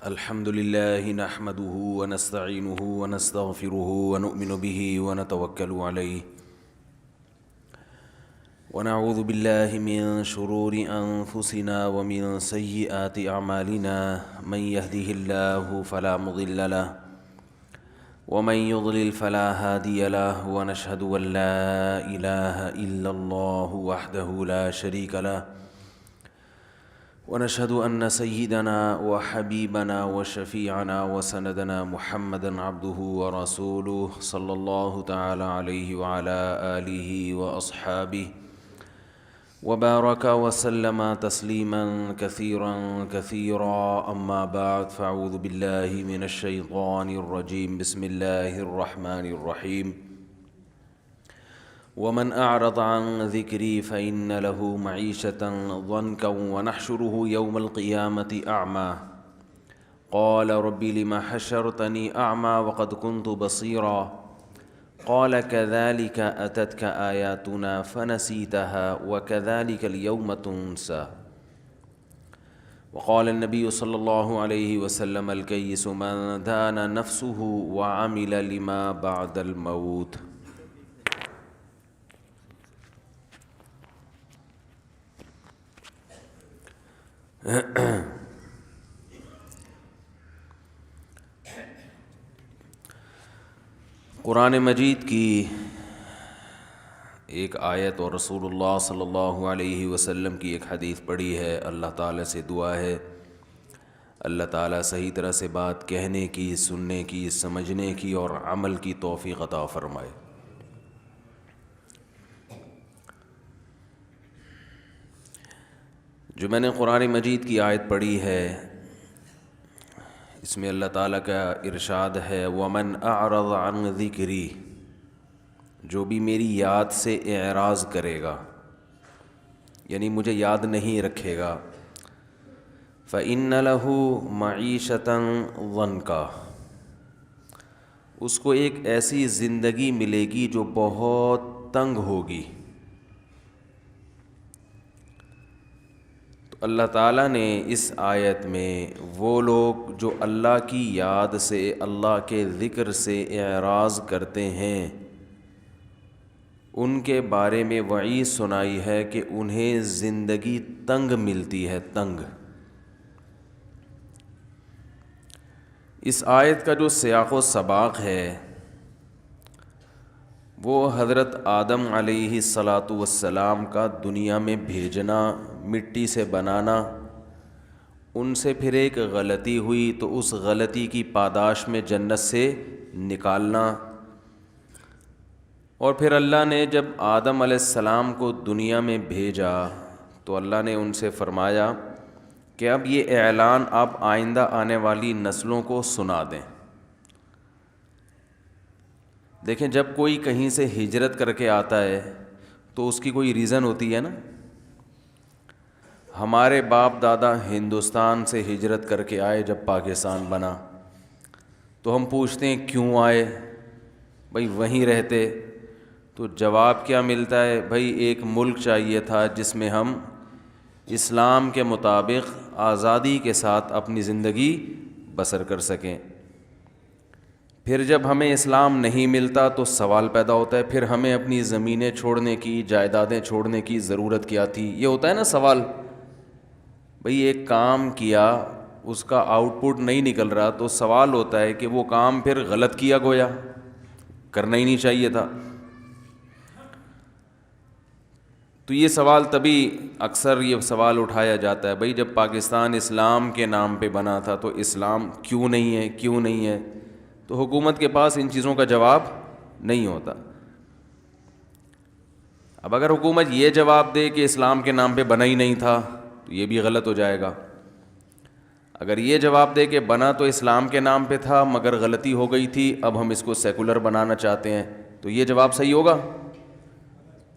الحمد لله نحمده ونستعينه ونستغفره ونؤمن به ونتوكل عليه ونعوذ بالله من شرور أنفسنا ومن سيئات أعمالنا من يهده الله فلا مضل له ومن يضلل فلا هادي له ونشهد أن لا إله إلا الله وحده لا شريك له ونشهد أن سيدنا وحبيبنا وشفيعنا وسندنا محمدًا عبده ورسوله صلى الله تعالى عليه وعلى آله وأصحابه وبارك وسلم تسليمًا كثيرًا أما بعد فأعوذ بالله من الشيطان الرجيم بسم الله الرحمن الرحيم ومن أعرض عن ذكري فإن له معيشة ضنكا ونحشره يوم القيامة أعمى قال رب لم حشرتني أعمى وقد كنت بصيرا قال كذلك أتتك آياتنا فنسيتها وكذلك اليوم تنسى وقال النبي صلى الله عليه وسلم الكيس من دان نفسه وعمل لما بعد الموت. قرآن مجید کی ایک آیت اور رسول اللہ صلی اللہ علیہ وسلم کی ایک حدیث پڑھی ہے. اللہ تعالیٰ سے دعا ہے اللہ تعالیٰ صحیح طرح سے بات کہنے کی، سننے کی، سمجھنے کی اور عمل کی توفیق عطا فرمائے. جو میں نے قرآن مجید کی آیت پڑھی ہے اس میں اللہ تعالیٰ کا ارشاد ہے وَمَنْ أَعْرَضَ عَنْ ذِكْرِي، جو بھی میری یاد سے اعراض کرے گا یعنی مجھے یاد نہیں رکھے گا فَإِنَّ لَهُ مَعِيشَةً ضَنْكًا، اس کو ایک ایسی زندگی ملے گی جو بہت تنگ ہوگی. اللہ تعالیٰ نے اس آیت میں وہ لوگ جو اللہ کی یاد سے، اللہ کے ذکر سے اعراض کرتے ہیں ان کے بارے میں وعید سنائی ہے کہ انہیں زندگی تنگ ملتی ہے، تنگ. اس آیت کا جو سیاق و سباق ہے وہ حضرت آدم علیہ السلام کا دنیا میں بھیجنا، مٹی سے بنانا، ان سے پھر ایک غلطی ہوئی تو اس غلطی کی پاداش میں جنت سے نکالنا، اور پھر اللہ نے جب آدم علیہ السلام کو دنیا میں بھیجا تو اللہ نے ان سے فرمایا کہ اب یہ اعلان آپ آئندہ آنے والی نسلوں کو سنا دیں. دیکھیں جب کوئی کہیں سے ہجرت کر کے آتا ہے تو اس کی کوئی ریزن ہوتی ہے نا. ہمارے باپ دادا ہندوستان سے ہجرت کر کے آئے جب پاکستان بنا تو ہم پوچھتے ہیں کیوں آئے بھائی، وہیں رہتے. تو جواب کیا ملتا ہے؟ بھائی ایک ملک چاہیے تھا جس میں ہم اسلام کے مطابق آزادی کے ساتھ اپنی زندگی بسر کر سکیں. پھر جب ہمیں اسلام نہیں ملتا تو سوال پیدا ہوتا ہے پھر ہمیں اپنی زمینیں چھوڑنے کی، جائیدادیں چھوڑنے کی ضرورت کیا تھی. یہ ہوتا ہے نا سوال. بھئی ایک کام کیا، اس کا آؤٹ پٹ نہیں نکل رہا تو سوال ہوتا ہے کہ وہ کام پھر غلط کیا گویا، کرنا ہی نہیں چاہیے تھا. تو یہ سوال تبھی اکثر یہ سوال اٹھایا جاتا ہے بھئی جب پاکستان اسلام کے نام پہ بنا تھا تو اسلام کیوں نہیں ہے، کیوں نہیں ہے؟ تو حکومت کے پاس ان چیزوں کا جواب نہیں ہوتا. اب اگر حکومت یہ جواب دے کہ اسلام کے نام پہ بنا ہی نہیں تھا تو یہ بھی غلط ہو جائے گا. اگر یہ جواب دے کہ بنا تو اسلام کے نام پہ تھا مگر غلطی ہو گئی تھی، اب ہم اس کو سیکولر بنانا چاہتے ہیں، تو یہ جواب صحیح ہوگا.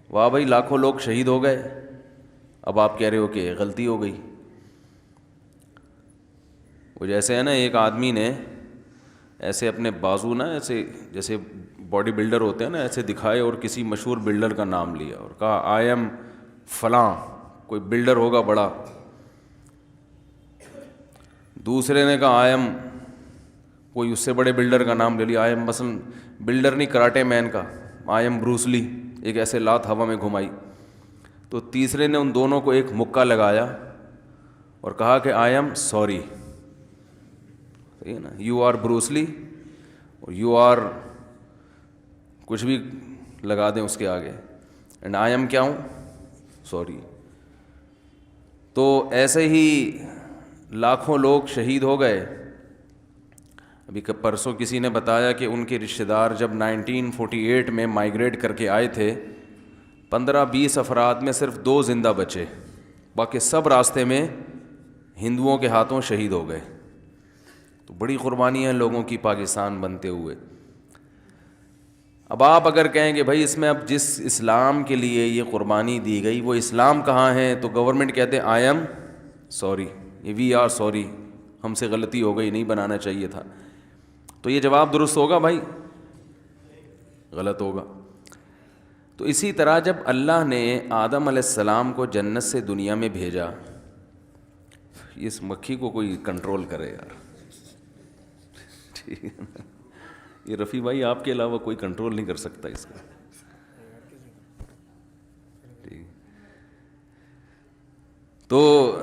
واہ بھائی لاکھوں لوگ شہید ہو گئے، اب آپ کہہ رہے ہو کہ غلطی ہو گئی. وہ جیسے ہے نا ایک آدمی نے ایسے اپنے بازو نا ایسے جیسے باڈی بلڈر ہوتے ہیں نا ایسے دکھائے اور کسی مشہور بلڈر کا نام لیا اور کہا آئی ایم فلاں، کوئی بلڈر ہوگا بڑا. دوسرے نے کہا آئی ایم، کوئی اس سے بڑے بلڈر کا نام لے لیا، آئی ایم مثلاً بلڈر نہیں کراٹے مین کا، آئی ایم بروس لی، ایک ایسے لات ہوا میں گھمائی. تو تیسرے نے ان دونوں کو ایک مکہ لگایا اور کہا کہ آئی ایم سوری. صحیح ہے نا، یو آر بروس لی اور یو آر کچھ بھی لگا دیں اس کے آگے، اینڈ آئی ایم کیا ہوں، سوری. تو ایسے ہی لاکھوں لوگ شہید ہو گئے. ابھی پرسوں کسی نے بتایا کہ ان کے رشتہ دار جب 1948 میں مائیگریٹ کر کے آئے تھے، 15-20 افراد میں صرف 2 زندہ بچے، باقی سب راستے میں ہندوؤں کے ہاتھوں شہید ہو گئے. تو بڑی قربانیاں ہیں لوگوں کی پاکستان بنتے ہوئے. اب آپ اگر کہیں کہ بھائی اس میں اب جس اسلام کے لیے یہ قربانی دی گئی وہ اسلام کہاں ہے، تو گورنمنٹ کہتے ہیں I am sorry, we are sorry, ہم سے غلطی ہو گئی، نہیں بنانا چاہیے تھا. تو یہ جواب درست ہوگا بھائی؟ غلط ہوگا. تو اسی طرح جب اللہ نے آدم علیہ السلام کو جنت سے دنیا میں بھیجا، اس مکھی کو کوئی کنٹرول کرے یار، ٹھیک ہے نا؟ یہ رفیع بھائی آپ کے علاوہ کوئی کنٹرول نہیں کر سکتا اس کا. تو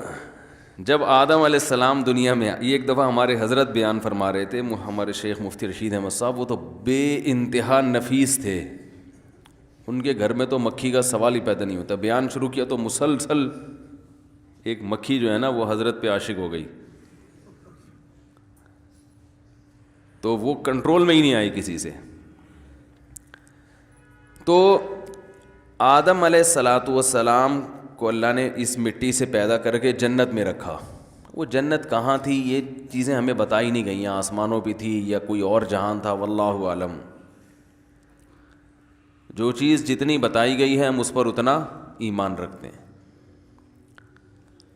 جب آدم علیہ السلام دنیا میں یہ ایک دفعہ ہمارے حضرت بیان فرما رہے تھے، ہمارے شیخ مفتی رشید احمد صاحب، وہ تو بے انتہا نفیس تھے، ان کے گھر میں تو مکھی کا سوال ہی پیدا نہیں ہوتا. بیان شروع کیا تو مسلسل ایک مکھی جو ہے نا وہ حضرت پہ عاشق ہو گئی، تو وہ کنٹرول میں ہی نہیں آئی کسی سے. تو آدم علیہ الصلاۃ والسلام کو اللہ نے اس مٹی سے پیدا کر کے جنت میں رکھا. وہ جنت کہاں تھی یہ چیزیں ہمیں بتائی نہیں گئیں، آسمانوں پہ تھی یا کوئی اور جہان تھا، واللہ عالم. جو چیز جتنی بتائی گئی ہے ہم اس پر اتنا ایمان رکھتے ہیں.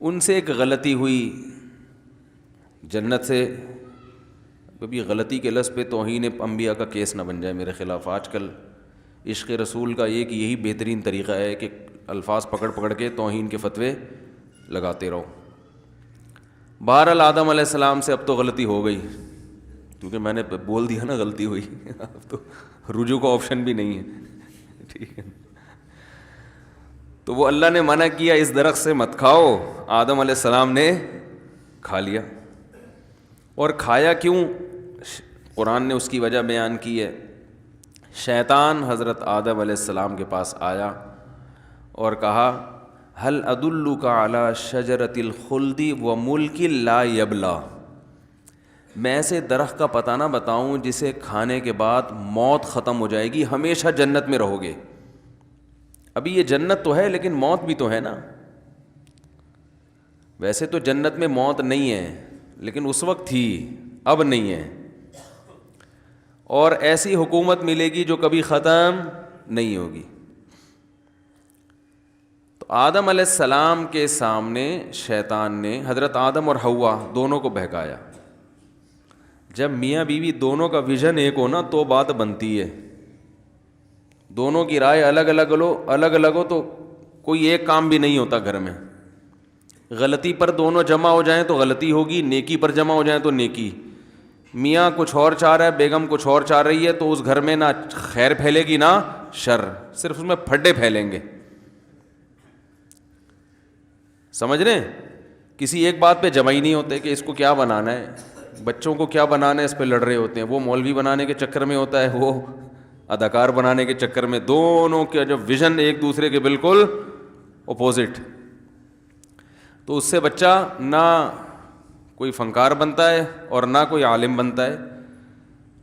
ان سے ایک غلطی ہوئی جنت سے. کبھی غلطی کے لفظ پہ توہین انبیاء کا کیس نہ بن جائے میرے خلاف. آج کل عشق رسول کا ایک یہی بہترین طریقہ ہے کہ الفاظ پکڑ پکڑ کے توہین کے فتوے لگاتے رہو. بہرحال آدم علیہ السلام سے اب تو غلطی ہو گئی، کیونکہ میں نے بول دیا نا غلطی ہوئی، اب تو رجوع کا آپشن بھی نہیں ہے، ٹھیک ہے. تو وہ اللہ نے منع کیا اس درخت سے مت کھاؤ، آدم علیہ السلام نے کھا لیا. اور کھایا کیوں؟ قرآن نے اس کی وجہ بیان کی ہے. شیطان حضرت آدم علیہ السلام کے پاس آیا اور کہا هل ادلک علی شجرۃ الخلد وملک لا یبلی، میں ایسے درخت کا پتہ نہ بتاؤں جسے کھانے کے بعد موت ختم ہو جائے گی، ہمیشہ جنت میں رہو گے. ابھی یہ جنت تو ہے لیکن موت بھی تو ہے نا. ویسے تو جنت میں موت نہیں ہے لیکن اس وقت تھی، اب نہیں ہے. اور ایسی حکومت ملے گی جو کبھی ختم نہیں ہوگی. تو آدم علیہ السلام کے سامنے شیطان نے حضرت آدم اور حوا دونوں کو بہکایا. جب میاں بیوی دونوں کا ویژن ایک ہو نا تو بات بنتی ہے. دونوں کی رائے الگ الگ ہو تو کوئی ایک کام بھی نہیں ہوتا گھر میں. غلطی پر دونوں جمع ہو جائیں تو غلطی ہوگی، نیکی پر جمع ہو جائیں تو نیکی. میاں کچھ اور چاہ رہا ہے، بیگم کچھ اور چاہ رہی ہے، تو اس گھر میں نہ خیر پھیلے گی نہ شر، صرف اس میں پھڈے پھیلیں گے. سمجھ رہے ہیں؟ کسی ایک بات پہ جمع ہی نہیں ہوتے کہ اس کو کیا بنانا ہے، بچوں کو کیا بنانا ہے، اس پہ لڑ رہے ہوتے ہیں. وہ مولوی بنانے کے چکر میں ہوتا ہے، وہ اداکار بنانے کے چکر میں. دونوں کے جو ویژن ایک دوسرے کے بالکل اپوزٹ. تو اس سے بچہ نہ کوئی فنکار بنتا ہے اور نہ کوئی عالم بنتا ہے،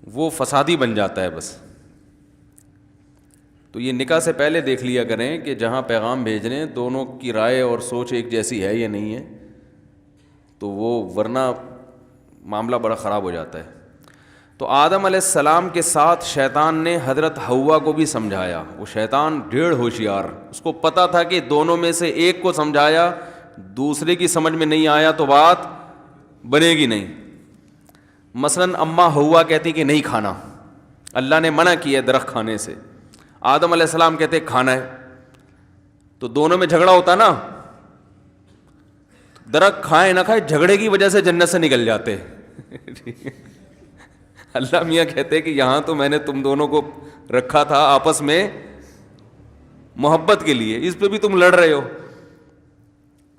وہ فسادی بن جاتا ہے بس. تو یہ نکاح سے پہلے دیکھ لیا کریں کہ جہاں پیغام بھیج رہے ہیں دونوں کی رائے اور سوچ ایک جیسی ہے یا نہیں ہے، تو وہ ورنہ معاملہ بڑا خراب ہو جاتا ہے. تو آدم علیہ السلام کے ساتھ شیطان نے حضرت حوا کو بھی سمجھایا. وہ شیطان ڈیڑھ ہوشیار، اس کو پتہ تھا کہ دونوں میں سے ایک کو سمجھایا، دوسرے کی سمجھ میں نہیں آیا تو بات بنے گی نہیں. مثلاً اماں حوا کہتی کہ نہیں کھانا، اللہ نے منع کیا درخت کھانے سے، آدم علیہ السلام کہتے کھانا ہے، تو دونوں میں جھگڑا ہوتا نا. درخت کھائے نہ کھائے جھگڑے کی وجہ سے جنت سے نکل جاتے. اللہ میاں کہتے کہ یہاں تو میں نے تم دونوں کو رکھا تھا آپس میں محبت کے لیے, اس پہ بھی تم لڑ رہے ہو,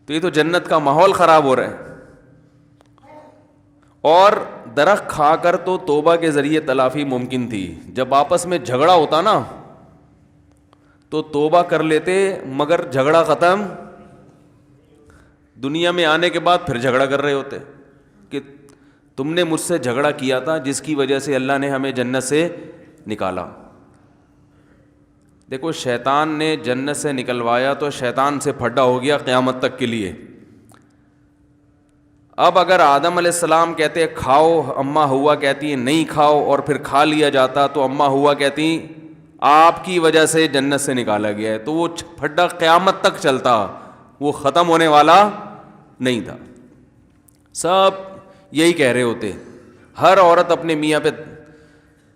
تو یہ تو جنت کا ماحول خراب ہو رہا ہے. اور درخت کھا کر تو توبہ کے ذریعے تلافی ممکن تھی, جب آپس میں جھگڑا ہوتا نا تو توبہ کر لیتے, مگر جھگڑا ختم, دنیا میں آنے کے بعد پھر جھگڑا کر رہے ہوتے کہ تم نے مجھ سے جھگڑا کیا تھا جس کی وجہ سے اللہ نے ہمیں جنت سے نکالا. دیکھو شیطان نے جنت سے نکلوایا تو شیطان سے پھڈا ہو گیا قیامت تک کے لیے. اب اگر آدم علیہ السلام کہتے کھاؤ, اماں ہوا کہتی ہیں نہیں کھاؤ, اور پھر کھا لیا جاتا تو اماں ہوا کہتی آپ کی وجہ سے جنت سے نکالا گیا ہے, تو وہ پھڈا قیامت تک چلتا, وہ ختم ہونے والا نہیں تھا. سب یہی کہہ رہے ہوتے, ہر عورت اپنے میاں پہ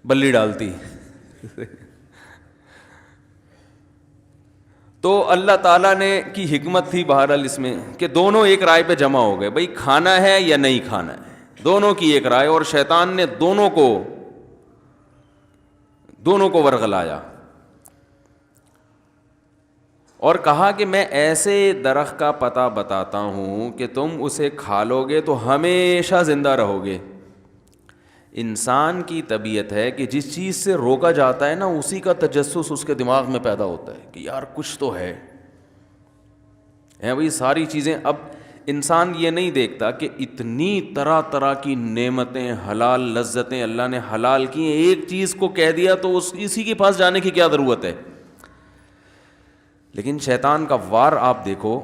بلی ڈالتی. تو اللہ تعالیٰ نے کی حکمت تھی بہرحال اس میں کہ دونوں ایک رائے پہ جمع ہو گئے, بھائی کھانا ہے یا نہیں کھانا ہے, دونوں کی ایک رائے, اور شیطان نے دونوں کو ورغلایا اور کہا کہ میں ایسے درخت کا پتہ بتاتا ہوں کہ تم اسے کھا لو گے تو ہمیشہ زندہ رہو گے. انسان کی طبیعت ہے کہ جس چیز سے روکا جاتا ہے نا اسی کا تجسس اس کے دماغ میں پیدا ہوتا ہے کہ یار کچھ تو ہے بھائی ساری چیزیں. اب انسان یہ نہیں دیکھتا کہ اتنی طرح طرح کی نعمتیں, حلال لذتیں اللہ نے حلال کی, ایک چیز کو کہہ دیا تو اسی کے پاس جانے کی کیا ضرورت ہے. لیکن شیطان کا وار آپ دیکھو,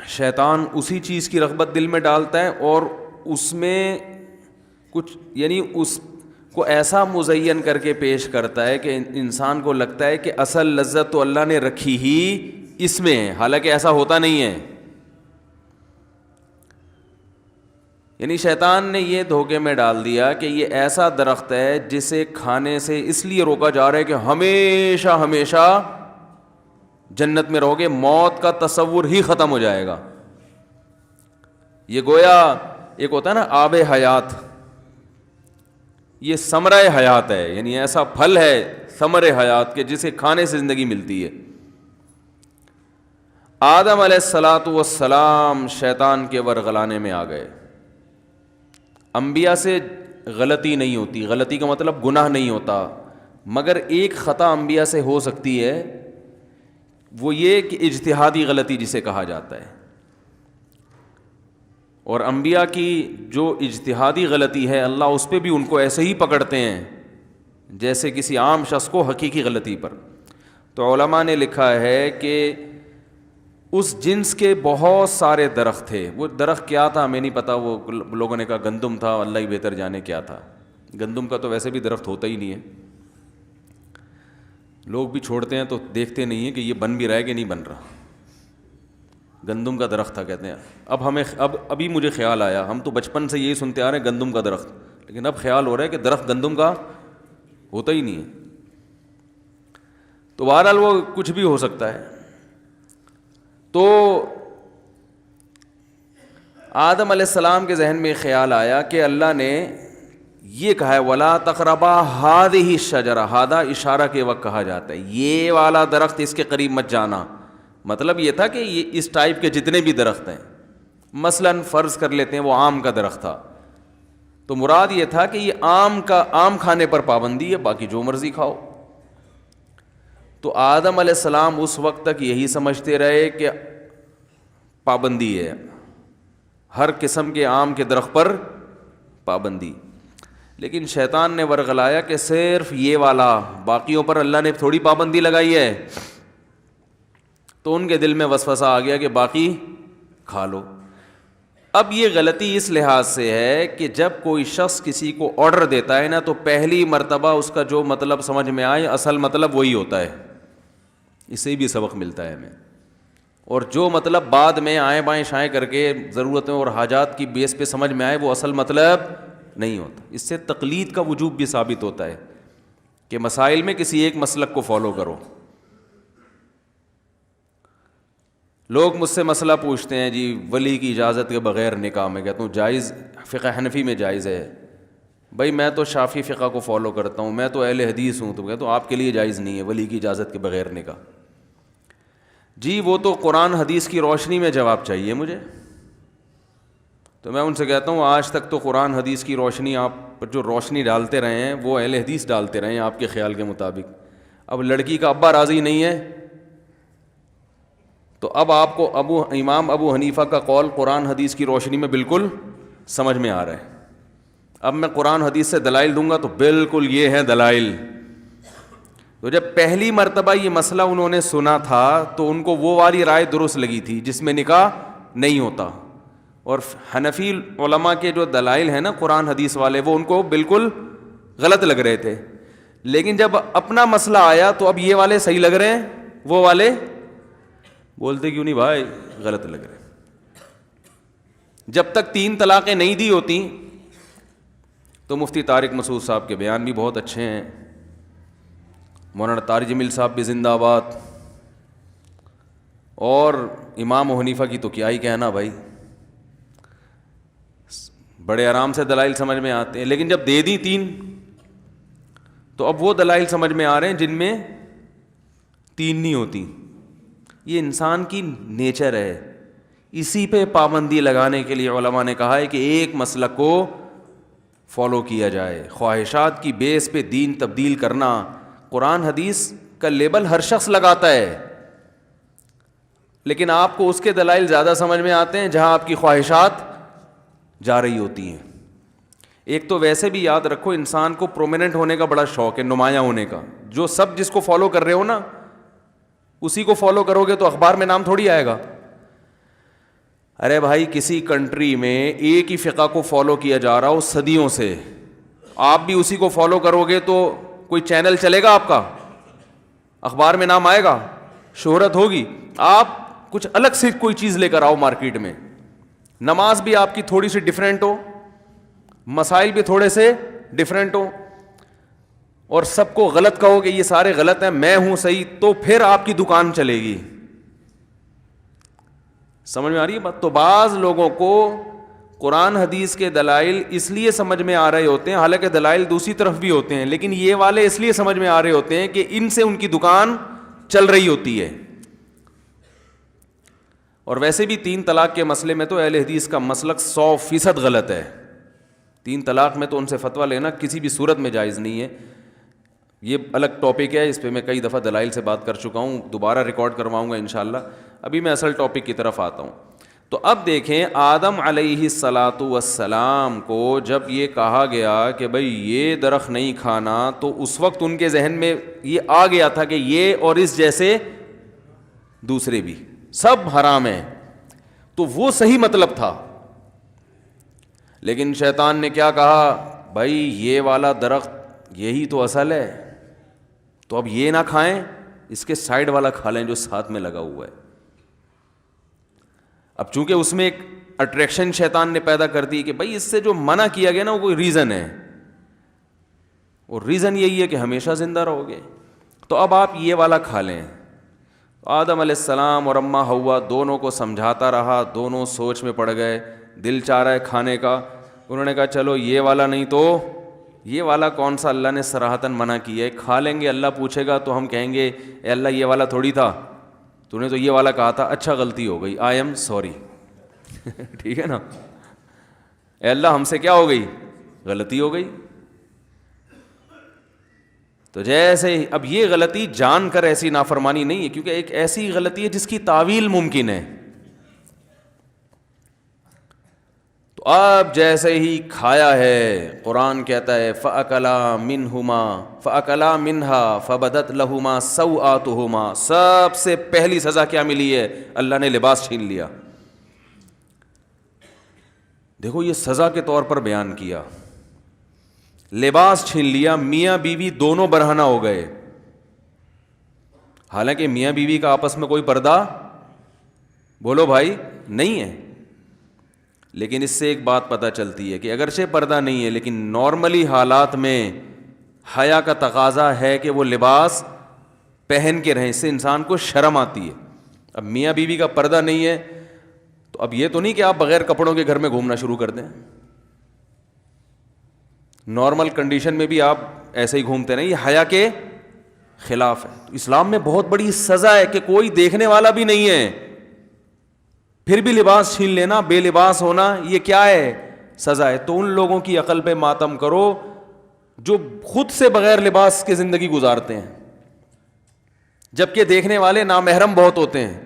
شیطان اسی چیز کی رغبت دل میں ڈالتا ہے اور اس میں کچھ یعنی اس کو ایسا مزین کر کے پیش کرتا ہے کہ انسان کو لگتا ہے کہ اصل لذت تو اللہ نے رکھی ہی اس میں ہے, حالانکہ ایسا ہوتا نہیں ہے. یعنی شیطان نے یہ دھوکے میں ڈال دیا کہ یہ ایسا درخت ہے جسے کھانے سے اس لیے روکا جا رہا ہے کہ ہمیشہ ہمیشہ جنت میں رہو گے, موت کا تصور ہی ختم ہو جائے گا. یہ گویا ایک ہوتا ہے نا آب حیات, یہ ثمرہ حیات ہے, یعنی ایسا پھل ہے ثمر حیات کے جسے کھانے سے زندگی ملتی ہے. آدم علیہ الصلاۃ والسلام شیطان کے ورغلانے میں آ گئے. انبیاء سے غلطی نہیں ہوتی, غلطی کا مطلب گناہ نہیں ہوتا, مگر ایک خطا انبیاء سے ہو سکتی ہے, وہ یہ کہ اجتہادی غلطی جسے کہا جاتا ہے. اور انبیاء کی جو اجتہادی غلطی ہے اللہ اس پہ بھی ان کو ایسے ہی پکڑتے ہیں جیسے کسی عام شخص کو حقیقی غلطی پر. تو علماء نے لکھا ہے کہ اس جنس کے بہت سارے درخت تھے. وہ درخت کیا تھا ہمیں نہیں پتا, وہ لوگوں نے کہا گندم تھا, اللہ ہی بہتر جانے کیا تھا. گندم کا تو ویسے بھی درخت ہوتا ہی نہیں ہے, لوگ بھی چھوڑتے ہیں تو دیکھتے نہیں ہیں کہ یہ بن بھی رہا ہے کہ نہیں بن رہا. گندم کا درخت تھا کہتے ہیں. ابھی مجھے خیال آیا, ہم تو بچپن سے یہی سنتے آ رہے ہیں گندم کا درخت, لیکن اب خیال ہو رہا ہے کہ درخت گندم کا ہوتا ہی نہیں ہے. تو بہرحال وہ کچھ بھی ہو سکتا ہے. تو آدم علیہ السلام کے ذہن میں خیال آیا کہ اللہ نے یہ کہا ہے وَلَا تَقْرَبَا هَٰذِهِ الشَّجَرَةَ, ہادہ اشارہ کے وقت کہا جاتا ہے, یہ والا درخت اس کے قریب مت جانا. مطلب یہ تھا کہ یہ اس ٹائپ کے جتنے بھی درخت ہیں, مثلاً فرض کر لیتے ہیں وہ آم کا درخت تھا, تو مراد یہ تھا کہ یہ آم کھانے پر پابندی ہے, باقی جو مرضی کھاؤ. تو آدم علیہ السلام اس وقت تک یہی سمجھتے رہے کہ پابندی ہے, ہر قسم کے آم کے درخت پر پابندی. لیکن شیطان نے ورغلایا کہ صرف یہ والا, باقیوں پر اللہ نے تھوڑی پابندی لگائی ہے. تو ان کے دل میں وسوسہ آ گیا کہ باقی کھا لو. اب یہ غلطی اس لحاظ سے ہے کہ جب کوئی شخص کسی کو آرڈر دیتا ہے نا تو پہلی مرتبہ اس کا جو مطلب سمجھ میں آئے اصل مطلب وہی ہوتا ہے. اس سے بھی سبق ملتا ہے ہمیں. اور جو مطلب بعد میں آئیں بائیں شائیں کر کے ضرورتوں اور حاجات کی بیس پہ سمجھ میں آئے وہ اصل مطلب نہیں ہوتا. اس سے تقلید کا وجوب بھی ثابت ہوتا ہے کہ مسائل میں کسی ایک مسلک کو فالو کرو. لوگ مجھ سے مسئلہ پوچھتے ہیں جی ولی کی اجازت کے بغیر نکاح، میں کہتا ہوں جائز، فقہ حنفی میں جائز ہے. بھائی میں تو شافعی فقہ کو فالو کرتا ہوں، میں تو اہل حدیث ہوں، تو کہتا ہوں آپ کے لیے جائز نہیں ہے ولی کی اجازت کے بغیر نکاح. جی وہ تو قرآن حدیث کی روشنی میں جواب چاہیے مجھے. تو میں ان سے کہتا ہوں آج تک تو قرآن حدیث کی روشنی آپ پر جو روشنی ڈالتے رہے ہیں وہ اہل حدیث ڈالتے رہے ہیں آپ کے خیال کے مطابق. اب لڑکی کا ابا راضی نہیں ہے تو اب آپ کو امام ابو حنیفہ کا قول قرآن حدیث کی روشنی میں بالکل سمجھ میں آ رہا ہے. اب میں قرآن حدیث سے دلائل دوں گا تو بالکل یہ ہیں دلائل. تو جب پہلی مرتبہ یہ مسئلہ انہوں نے سنا تھا تو ان کو وہ والی رائے درست لگی تھی جس میں نکاح نہیں ہوتا. اور حنفی علماء کے جو دلائل ہیں نا قرآن حدیث والے وہ ان کو بالکل غلط لگ رہے تھے. لیکن جب اپنا مسئلہ آیا تو اب یہ والے صحیح لگ رہے ہیں، وہ والے بولتے کیوں نہیں بھائی غلط لگ رہے. جب تک 3 طلاقیں نہیں دی ہوتی تو مفتی طارق مسعود صاحب کے بیان بھی بہت اچھے ہیں، مولانا طارق جمیل صاحب بھی زندہ باد، اور امام حنیفہ کی تو کیا ہی کہنا بھائی، بڑے آرام سے دلائل سمجھ میں آتے ہیں. لیکن جب دے دی 3 تو اب وہ دلائل سمجھ میں آ رہے ہیں جن میں 3 نہیں ہوتی. یہ انسان کی نیچر ہے. اسی پہ پابندی لگانے کے لیے علماء نے کہا ہے کہ ایک مسلک کو فالو کیا جائے. خواہشات کی بیس پہ دین تبدیل کرنا، قرآن حدیث کا لیبل ہر شخص لگاتا ہے، لیکن آپ کو اس کے دلائل زیادہ سمجھ میں آتے ہیں جہاں آپ کی خواہشات جا رہی ہوتی ہیں. ایک تو ویسے بھی یاد رکھو انسان کو پرومیننٹ ہونے کا بڑا شوق ہے، نمایاں ہونے کا. جو سب جس کو فالو کر رہے ہو نا اسی کو فالو کرو گے تو اخبار میں نام تھوڑی آئے گا. ارے بھائی کسی کنٹری میں ایک ہی فقہ کو فالو کیا جا رہا ہو صدیوں سے، آپ بھی اسی کو فالو کرو گے تو کوئی چینل چلے گا آپ کا، اخبار میں نام آئے گا، شہرت ہوگی. آپ کچھ الگ سے کوئی چیز لے کر آؤ مارکیٹ میں، نماز بھی آپ کی تھوڑی سی ڈیفرنٹ ہو، مسائل بھی تھوڑے سے ڈیفرنٹ ہو، اور سب کو غلط کہو کہ یہ سارے غلط ہیں میں ہوں صحیح، تو پھر آپ کی دکان چلے گی. سمجھ میں آ رہی ہے بات؟ تو بعض لوگوں کو قرآن حدیث کے دلائل اس لیے سمجھ میں آ رہے ہوتے ہیں، حالانکہ دلائل دوسری طرف بھی ہوتے ہیں، لیکن یہ والے اس لیے سمجھ میں آ رہے ہوتے ہیں کہ ان سے ان کی دکان چل رہی ہوتی ہے. اور ویسے بھی 3 طلاق کے مسئلے میں تو اہل حدیث کا مسلک 100% غلط ہے. 3 طلاق میں تو ان سے فتویٰ لینا کسی بھی صورت میں جائز نہیں ہے. یہ الگ ٹاپک ہے، اس پہ میں کئی دفعہ دلائل سے بات کر چکا ہوں، دوبارہ ریکارڈ کرواؤں گا انشاءاللہ. ابھی میں اصل ٹاپک کی طرف آتا ہوں. تو اب دیکھیں آدم علیہ الصلاۃ والسلام کو جب یہ کہا گیا کہ بھئی یہ درخت نہیں کھانا، تو اس وقت ان کے ذہن میں یہ آ گیا تھا کہ یہ اور اس جیسے دوسرے بھی سب حرام ہیں. تو وہ صحیح مطلب تھا. لیکن شیطان نے کیا کہا، بھائی یہ والا درخت یہی تو اصل ہے، تو اب یہ نہ کھائیں، اس کے سائیڈ والا کھا لیں جو ساتھ میں لگا ہوا ہے. اب چونکہ اس میں ایک اٹریکشن شیطان نے پیدا کر دی کہ بھائی اس سے جو منع کیا گیا نا وہ کوئی ریزن ہے، اور ریزن یہی ہے کہ ہمیشہ زندہ رہو گے، تو اب آپ یہ والا کھا لیں. آدم علیہ السلام اور اماں حوا دونوں کو سمجھاتا رہا، دونوں سوچ میں پڑ گئے، دل چاہ رہا ہے کھانے کا. انہوں نے کہا چلو یہ والا نہیں تو یہ والا کون سا اللہ نے صراحتاً منع کیا ہے، کھا لیں گے، اللہ پوچھے گا تو ہم کہیں گے اے اللہ یہ والا تھوڑی تھا، تو نے تو یہ والا کہا تھا، اچھا غلطی ہو گئی، آئی ایم سوری. ٹھیک ہے نا، اے اللہ ہم سے کیا ہو گئی، غلطی ہو گئی. تو جیسے اب یہ غلطی جان کر ایسی نافرمانی نہیں ہے، کیونکہ ایک ایسی غلطی ہے جس کی تعویل ممکن ہے. تو اب جیسے ہی کھایا ہے، قرآن کہتا ہے فَأَكَلَا مِنْهَا فَبَدَتْ لَهُمَا سَوْآتُهُمَا. سب سے پہلی سزا کیا ملی ہے، اللہ نے لباس چھین لیا. دیکھو یہ سزا کے طور پر بیان کیا، لباس چھین لیا. میاں بیوی دونوں برہنہ ہو گئے، حالانکہ میاں بیوی کا آپس میں کوئی پردہ بولو بھائی نہیں ہے. لیکن اس سے ایک بات پتہ چلتی ہے کہ اگرچہ پردہ نہیں ہے لیکن نارملی حالات میں حیا کا تقاضا ہے کہ وہ لباس پہن کے رہیں، اس سے انسان کو شرم آتی ہے. اب میاں بیوی کا پردہ نہیں ہے تو اب یہ تو نہیں کہ آپ بغیر کپڑوں کے گھر میں گھومنا شروع کر دیں. نارمل کنڈیشن میں بھی آپ ایسے ہی گھومتے رہیں, یہ حیا کے خلاف ہے. تو اسلام میں بہت بڑی سزا ہے کہ کوئی دیکھنے والا بھی نہیں ہے, پھر بھی لباس چھین لینا, بے لباس ہونا, یہ کیا ہے؟ سزا ہے. تو ان لوگوں کی عقل پہ ماتم کرو جو خود سے بغیر لباس کے زندگی گزارتے ہیں, جبکہ دیکھنے والے نامحرم بہت ہوتے ہیں.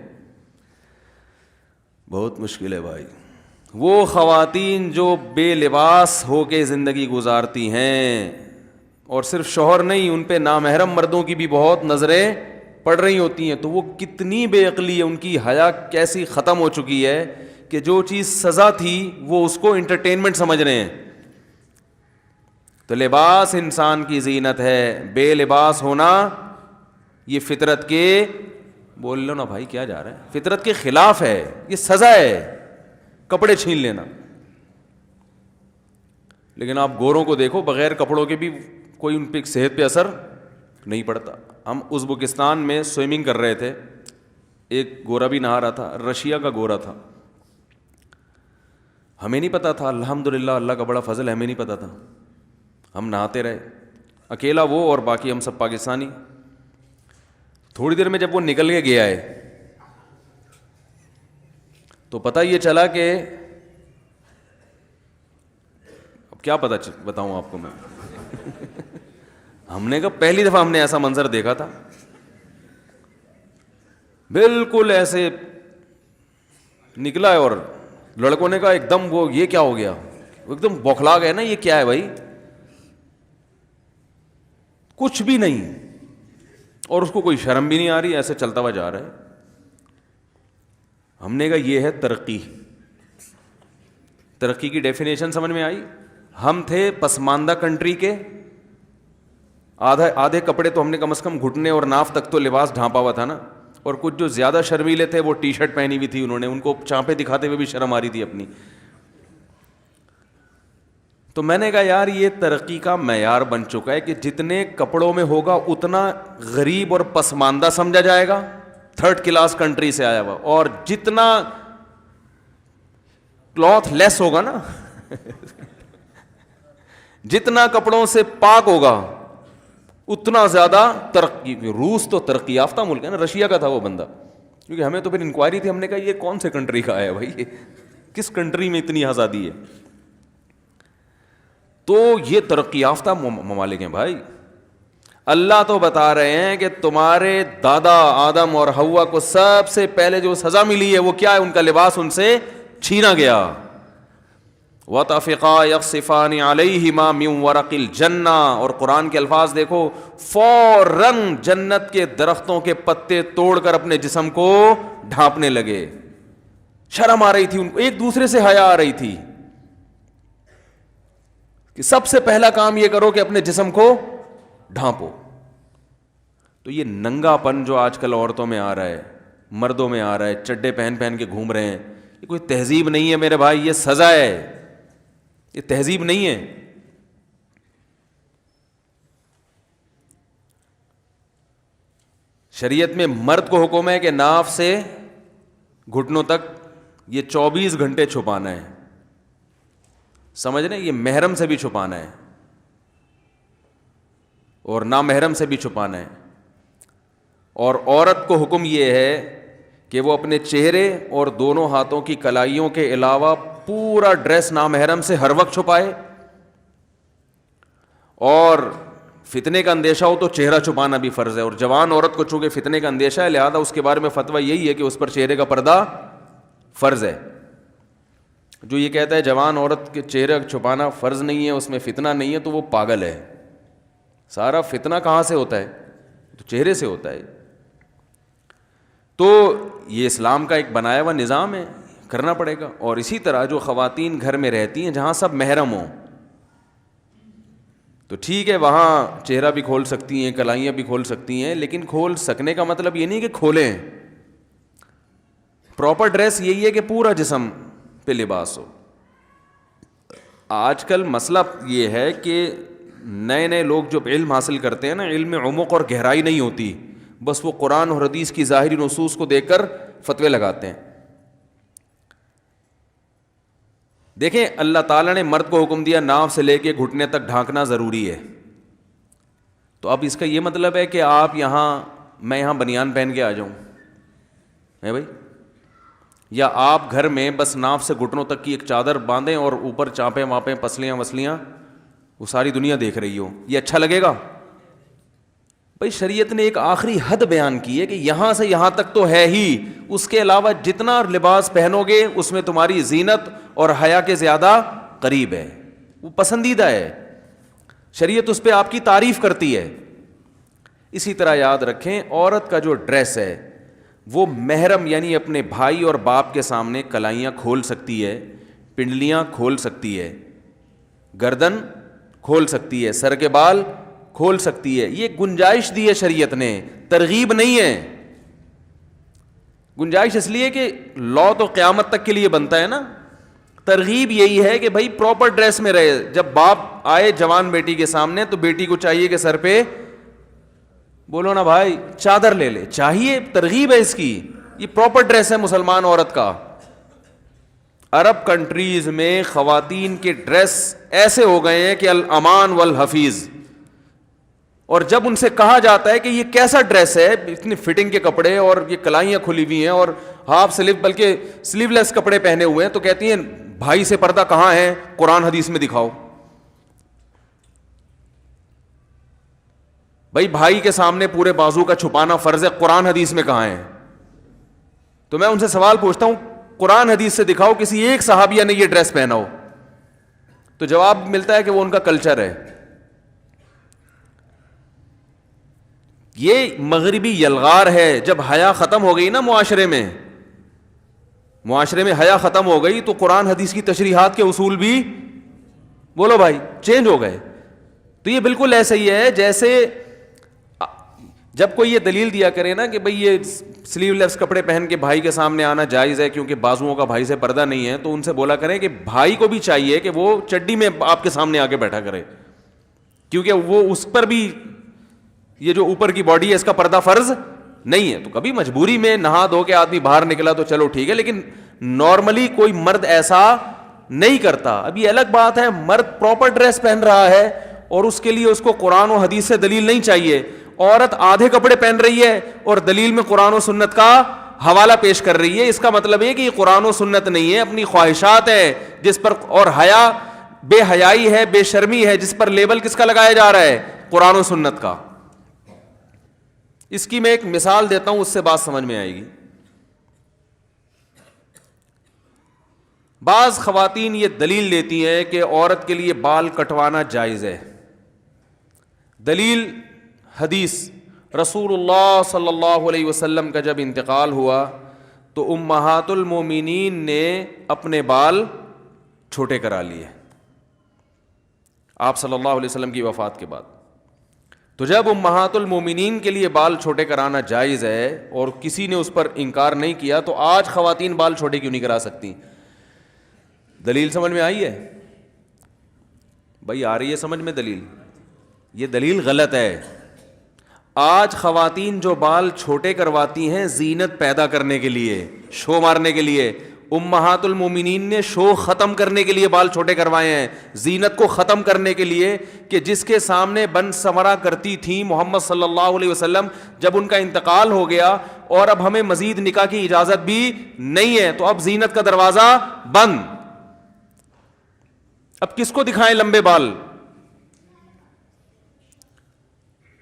بہت مشکل ہے بھائی. وہ خواتین جو بے لباس ہو کے زندگی گزارتی ہیں, اور صرف شوہر نہیں, ان پہ نامحرم مردوں کی بھی بہت نظریں پڑ رہی ہوتی ہیں, تو وہ کتنی بے عقلی ہے, ان کی حیا کیسی ختم ہو چکی ہے کہ جو چیز سزا تھی وہ اس کو انٹرٹینمنٹ سمجھ رہے ہیں. تو لباس انسان کی زینت ہے, بے لباس ہونا یہ فطرت کے, بول لو نا بھائی کیا جا رہا ہے, فطرت کے خلاف ہے, یہ سزا ہے کپڑے چھین لینا. لیکن آپ گوروں کو دیکھو, بغیر کپڑوں کے بھی کوئی ان پہ صحت پہ اثر نہیں پڑتا. ہم ازبکستان میں سوئمنگ کر رہے تھے, ایک گورا بھی نہا رہا تھا, رشیا کا گورا تھا. ہمیں نہیں پتا تھا, الحمدللہ اللہ کا بڑا فضل ہے, ہمیں نہیں پتا تھا. ہم نہاتے رہے, اکیلا وہ اور باقی ہم سب پاکستانی. تھوڑی دیر میں جب وہ نکل کے گیا ہے تو پتہ یہ چلا کہ, اب کیا پتہ بتاؤں آپ کو میں, ہم نے کہا پہلی دفعہ ہم نے ایسا منظر دیکھا تھا, بالکل ایسے نکلا ہے. اور لڑکوں نے کہا ایک دم وہ یہ کیا ہو گیا, ایک دم بوکھلا گئے نا, یہ کیا ہے بھائی, کچھ بھی نہیں. اور اس کو کوئی شرم بھی نہیں آ رہی, ایسے چلتا ہوا جا رہا ہے. ہم نے کہا یہ ہے ترقی. ترقی کی ڈیفینیشن سمجھ میں آئی. ہم تھے پسماندہ کنٹری کے, آدھے کپڑے تو ہم نے کم از کم گھٹنے اور ناف تک تو لباس ڈھانپا ہوا تھا نا, اور کچھ جو زیادہ شرمیلے تھے وہ ٹی شرٹ پہنی ہوئی تھی انہوں نے, ان کو چانپے دکھاتے ہوئے بھی شرم آ رہی تھی اپنی. تو میں نے کہا یار یہ ترقی کا معیار بن چکا ہے کہ جتنے کپڑوں میں ہوگا اتنا غریب اور پسماندہ سمجھا جائے گا, تھرڈ کلاس کنٹری سے آیا ہوا, اور جتنا کلاتھ لیس ہوگا نا جتنا کپڑوں سے پاک ہوگا اتنا زیادہ ترقی. روس تو ترقی یافتہ ملک ہے نا, رشیا کا تھا وہ بندہ, کیونکہ ہمیں تو پھر انکوائری تھی, ہم نے کہا یہ کون سے کنٹری کا آیا بھائی, کس کنٹری میں اتنی آزادی ہے. تو یہ ترقی یافتہ ممالک ہیں بھائی. اللہ تو بتا رہے ہیں کہ تمہارے دادا آدم اور حوا کو سب سے پہلے جو سزا ملی ہے وہ کیا ہے, ان کا لباس ان سے چھینا گیا. وَطَفِقَا يَخْصِفَانِ عَلَيْهِمَا مِنْ وَرَقِ الْجَنَّةِ, اور قرآن کے الفاظ دیکھو, فوراً جنت کے درختوں کے پتے توڑ کر اپنے جسم کو ڈھانپنے لگے. شرم آ رہی تھی ان کو, ایک دوسرے سے حیا آ رہی تھی کہ سب سے پہلا کام یہ کرو کہ اپنے جسم کو ڈھانپو. تو یہ ننگا پن جو آج کل عورتوں میں آ رہا ہے, مردوں میں آ رہا ہے, چڈے پہن پہن کے گھوم رہے ہیں, یہ کوئی تہذیب نہیں ہے میرے بھائی, یہ سزا ہے, یہ تہذیب نہیں ہے. شریعت میں مرد کو حکم ہے کہ ناف سے گھٹنوں تک یہ 24 گھنٹے چھپانا ہے. سمجھ رہے ہیں, یہ محرم سے بھی چھپانا ہے اور نامحرم سے بھی چھپانا ہے. اور عورت کو حکم یہ ہے کہ وہ اپنے چہرے اور دونوں ہاتھوں کی کلائیوں کے علاوہ پورا ڈریس نامحرم سے ہر وقت چھپائے. اور فتنے کا اندیشہ ہو تو چہرہ چھپانا بھی فرض ہے. اور جوان عورت کو چونکہ فتنے کا اندیشہ ہے, لہذا اس کے بارے میں فتویٰ یہی ہے کہ اس پر چہرے کا پردہ فرض ہے. جو یہ کہتا ہے جوان عورت کے چہرہ چھپانا فرض نہیں ہے, اس میں فتنہ نہیں ہے, تو وہ پاگل ہے. سارا فتنہ کہاں سے ہوتا ہے؟ تو چہرے سے ہوتا ہے. تو یہ اسلام کا ایک بنایا ہوا نظام ہے, کرنا پڑے گا. اور اسی طرح جو خواتین گھر میں رہتی ہیں جہاں سب محرم ہوں, تو ٹھیک ہے وہاں چہرہ بھی کھول سکتی ہیں, کلائیاں بھی کھول سکتی ہیں, لیکن کھول سکنے کا مطلب یہ نہیں کہ کھولیں. پراپر ڈریس یہی ہے کہ پورا جسم پہ لباس ہو. آج کل مسئلہ یہ ہے کہ نئے نئے لوگ جو علم حاصل کرتے ہیں نا, علم میں عمق اور گہرائی نہیں ہوتی, بس وہ قرآن اور حدیث کی ظاہری نصوص کو دیکھ کر فتوے لگاتے ہیں. دیکھیں اللہ تعالیٰ نے مرد کو حکم دیا ناف سے لے کے گھٹنے تک ڈھانکنا ضروری ہے. تو اب اس کا یہ مطلب ہے کہ آپ میں یہاں بنیان پہن کے آ جاؤں ہے بھائی, یا آپ گھر میں بس ناف سے گھٹنوں تک کی ایک چادر باندھیں اور اوپر چانپیں واپیں پسلیاں وسلیاں وہ ساری دنیا دیکھ رہی ہو, یہ اچھا لگے گا؟ بھائی شریعت نے ایک آخری حد بیان کی ہے کہ یہاں سے یہاں تک تو ہے ہی, اس کے علاوہ جتنا لباس پہنو گے اس میں تمہاری زینت اور حیا کے زیادہ قریب ہے, وہ پسندیدہ ہے, شریعت اس پہ آپ کی تعریف کرتی ہے. اسی طرح یاد رکھیں عورت کا جو ڈریس ہے وہ محرم یعنی اپنے بھائی اور باپ کے سامنے کلائیاں کھول سکتی ہے, پنڈلیاں کھول سکتی ہے, گردن کھول سکتی ہے, سر کے بال کھول سکتی ہے. یہ گنجائش دی ہے شریعت نے, ترغیب نہیں ہے. گنجائش اس لیے کہ لا تو قیامت تک کے لیے بنتا ہے نا, ترغیب یہی ہے کہ بھائی پراپر ڈریس میں رہے. جب باپ آئے جوان بیٹی کے سامنے تو بیٹی کو چاہیے کہ سر پہ بولو نا بھائی چادر لے لے, چاہیے, ترغیب ہے اس کی. یہ پراپر ڈریس ہے مسلمان عورت کا. عرب کنٹریز میں خواتین کے ڈریس ایسے ہو گئے ہیں کہ الامان والحفیظ, اور جب ان سے کہا جاتا ہے کہ یہ کیسا ڈریس ہے, اتنی فٹنگ کے کپڑے اور یہ کلائیاں کھلی ہوئی ہیں اور ہاف سلیو بلکہ سلیو لیس کپڑے پہنے ہوئے ہیں, تو کہتی ہیں بھائی سے پردہ کہاں ہے, قرآن حدیث میں دکھاؤ. بھائی بھائی کے سامنے پورے بازو کا چھپانا فرض ہے, قرآن حدیث میں کہاں ہے؟ تو میں ان سے سوال پوچھتا ہوں قرآن حدیث سے دکھاؤ کسی ایک صحابیہ نے یہ ڈریس پہنا ہو. تو جواب ملتا ہے کہ وہ ان کا کلچر ہے. یہ مغربی یلغار ہے. جب حیا ختم ہو گئی نا معاشرے میں حیا ختم ہو گئی تو قرآن حدیث کی تشریحات کے اصول بھی بولو بھائی چینج ہو گئے. تو یہ بالکل ایسا ہی ہے جیسے جب کوئی یہ دلیل دیا کرے نا کہ بھئی یہ سلیو لیس کپڑے پہن کے بھائی کے سامنے آنا جائز ہے کیونکہ بازوؤں کا بھائی سے پردہ نہیں ہے, تو ان سے بولا کریں کہ بھائی کو بھی چاہیے کہ وہ چڈی میں آپ کے سامنے آ کے بیٹھا کرے, کیونکہ وہ اس پر بھی یہ جو اوپر کی باڈی ہے اس کا پردہ فرض نہیں ہے. تو کبھی مجبوری میں نہا دھو کے آدمی باہر نکلا تو چلو ٹھیک ہے, لیکن نارملی کوئی مرد ایسا نہیں کرتا. اب یہ الگ بات ہے مرد پراپر ڈریس پہن رہا ہے اور اس کے لیے اس کو قرآن و حدیث سے دلیل نہیں چاہیے. عورت آدھے کپڑے پہن رہی ہے اور دلیل میں قرآن و سنت کا حوالہ پیش کر رہی ہے, اس کا مطلب یہ کہ یہ قرآن و سنت نہیں ہے, اپنی خواہشات ہے جس پر, اور حیا بے حیائی ہے, بے شرمی ہے جس پر لیبل کس کا لگایا جا رہا ہے, قرآن و سنت کا. اس کی میں ایک مثال دیتا ہوں, اس سے بات سمجھ میں آئے گی. بعض خواتین یہ دلیل دیتی ہیں کہ عورت کے لیے بال کٹوانا جائز ہے. دلیل حدیث, رسول اللہ صلی اللہ علیہ وسلم کا جب انتقال ہوا تو امہات المومنین نے اپنے بال چھوٹے کرا لیے آپ صلی اللہ علیہ وسلم کی وفات کے بعد. تو جب امہات المومنین کے لیے بال چھوٹے کرانا جائز ہے اور کسی نے اس پر انکار نہیں کیا, تو آج خواتین بال چھوٹے کیوں نہیں کرا سکتی؟ دلیل سمجھ میں آئی ہے بھائی؟ آ رہی ہے سمجھ میں دلیل؟ یہ دلیل غلط ہے. آج خواتین جو بال چھوٹے کرواتی ہیں زینت پیدا کرنے کے لیے, شو مارنے کے لیے. امہات المومنین نے شو ختم کرنے کے لیے بال چھوٹے کروائے ہیں, زینت کو ختم کرنے کے لیے, کہ جس کے سامنے بن سمرا کرتی تھیں محمد صلی اللہ علیہ وسلم, جب ان کا انتقال ہو گیا اور اب ہمیں مزید نکاح کی اجازت بھی نہیں ہے, تو اب زینت کا دروازہ بند. اب کس کو دکھائیں لمبے بال؟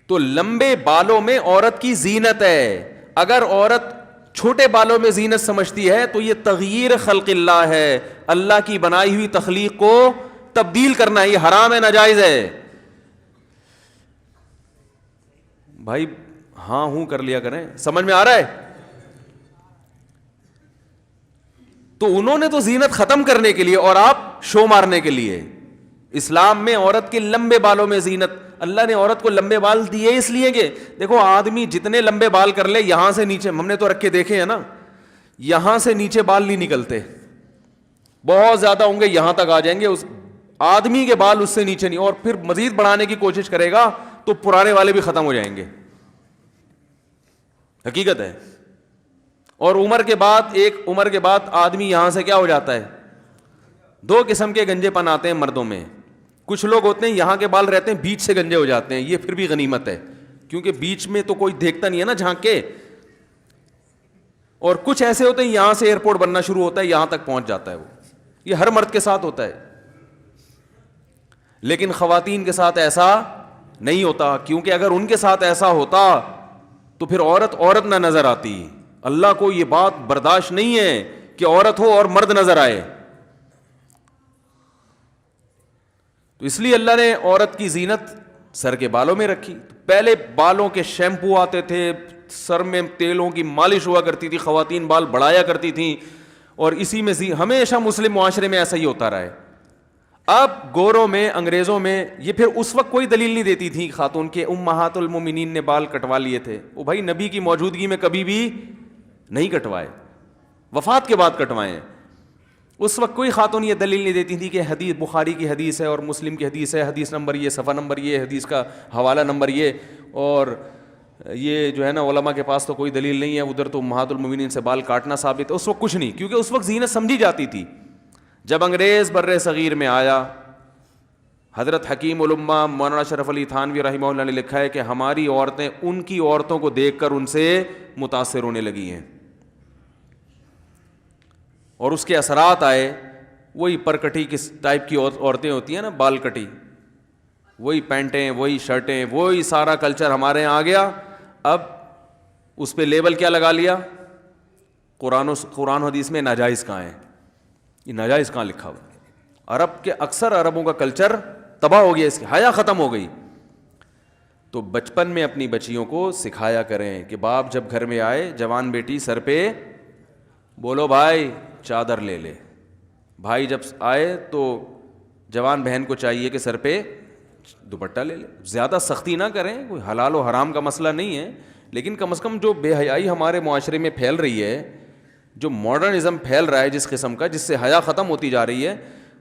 تو لمبے بالوں میں عورت کی زینت ہے. اگر عورت چھوٹے بالوں میں زینت سمجھتی ہے تو یہ تغییر خلق اللہ ہے, اللہ کی بنائی ہوئی تخلیق کو تبدیل کرنا ہے, یہ حرام ہے, ناجائز ہے. بھائی ہاں ہوں کر لیا کریں, سمجھ میں آ رہا ہے؟ تو انہوں نے تو زینت ختم کرنے کے لیے اور آپ شو مارنے کے لیے. اسلام میں عورت کے لمبے بالوں میں زینت, اللہ نے عورت کو لمبے بال دیے اس لیے کہ دیکھو آدمی جتنے لمبے بال کر لے, یہاں سے نیچے, ہم نے تو رکھ کے دیکھے ہیں نا, یہاں سے نیچے بال نہیں نکلتے, بہت زیادہ ہوں گے یہاں تک آ جائیں گے, اس آدمی کے بال اس سے نیچے نہیں, اور پھر مزید بڑھانے کی کوشش کرے گا تو پرانے والے بھی ختم ہو جائیں گے. حقیقت ہے. اور ایک عمر کے بعد آدمی یہاں سے کیا ہو جاتا ہے, دو قسم کے گنجے پن آتے ہیں مردوں میں. کچھ لوگ ہوتے ہیں یہاں کے بال رہتے ہیں, بیچ سے گنجے ہو جاتے ہیں, یہ پھر بھی غنیمت ہے, کیونکہ بیچ میں تو کوئی دیکھتا نہیں ہے نا جھانک کے. اور کچھ ایسے ہوتے ہیں یہاں سے ایئرپورٹ بننا شروع ہوتا ہے, یہاں تک پہنچ جاتا ہے وہ. یہ ہر مرد کے ساتھ ہوتا ہے, لیکن خواتین کے ساتھ ایسا نہیں ہوتا, کیونکہ اگر ان کے ساتھ ایسا ہوتا تو پھر عورت نہ نظر آتی. اللہ کو یہ بات برداشت نہیں ہے کہ عورت ہو اور مرد نظر آئے. تو اس لیے اللہ نے عورت کی زینت سر کے بالوں میں رکھی. پہلے بالوں کے شیمپو آتے تھے, سر میں تیلوں کی مالش ہوا کرتی تھی, خواتین بال بڑھایا کرتی تھیں, اور اسی میں ہمیشہ مسلم معاشرے میں ایسا ہی ہوتا رہا ہے. اب گوروں میں, انگریزوں میں, یہ پھر اس وقت کوئی دلیل نہیں دیتی تھی خاتون کے امہات المومنین نے بال کٹوا لیے تھے. وہ بھائی نبی کی موجودگی میں کبھی بھی نہیں کٹوائے, وفات کے بعد کٹوائے. اس وقت کوئی خاتون یہ دلیل نہیں دیتی تھی کہ حدیث بخاری کی حدیث ہے اور مسلم کی حدیث ہے, حدیث نمبر یہ, صفحہ نمبر یہ, حدیث کا حوالہ نمبر یہ, اور یہ جو ہے نا علماء کے پاس تو کوئی دلیل نہیں ہے, ادھر تو امہات المومنین سے بال کاٹنا ثابت ہے. اس وقت کچھ نہیں, کیونکہ اس وقت زینت سمجھی جاتی تھی. جب انگریز بر صغیر میں آیا, حضرت حکیم الامہ مولانا شرف علی تھانوی رحمہ اللہ نے لکھا ہے کہ ہماری عورتیں ان کی عورتوں کو دیکھ کر ان سے متاثر ہونے لگی ہیں, اور اس کے اثرات آئے. وہی پرکٹی کس ٹائپ کی عورتیں ہوتی ہیں نا, بال کٹی, وہی پینٹیں, وہی شرٹیں, وہی سارا کلچر ہمارے یہاں آ گیا. اب اس پہ لیبل کیا لگا لیا, قرآن و حدیث میں ناجائز کہاں ہے, یہ ناجائز کہاں لکھا ہوا. عرب کے اکثر عربوں کا کلچر تباہ ہو گیا, اس کی حیا ختم ہو گئی. تو بچپن میں اپنی بچیوں کو سکھایا کریں کہ باپ جب گھر میں آئے, جوان بیٹی سر پہ بولو بھائی چادر لے لے, بھائی جب آئے تو جوان بہن کو چاہیے کہ سر پہ دوپٹہ لے لے. زیادہ سختی نہ کریں, کوئی حلال و حرام کا مسئلہ نہیں ہے, لیکن کم از کم جو بے حیائی ہمارے معاشرے میں پھیل رہی ہے, جو ماڈرنزم پھیل رہا ہے جس قسم کا, جس سے حیا ختم ہوتی جا رہی ہے,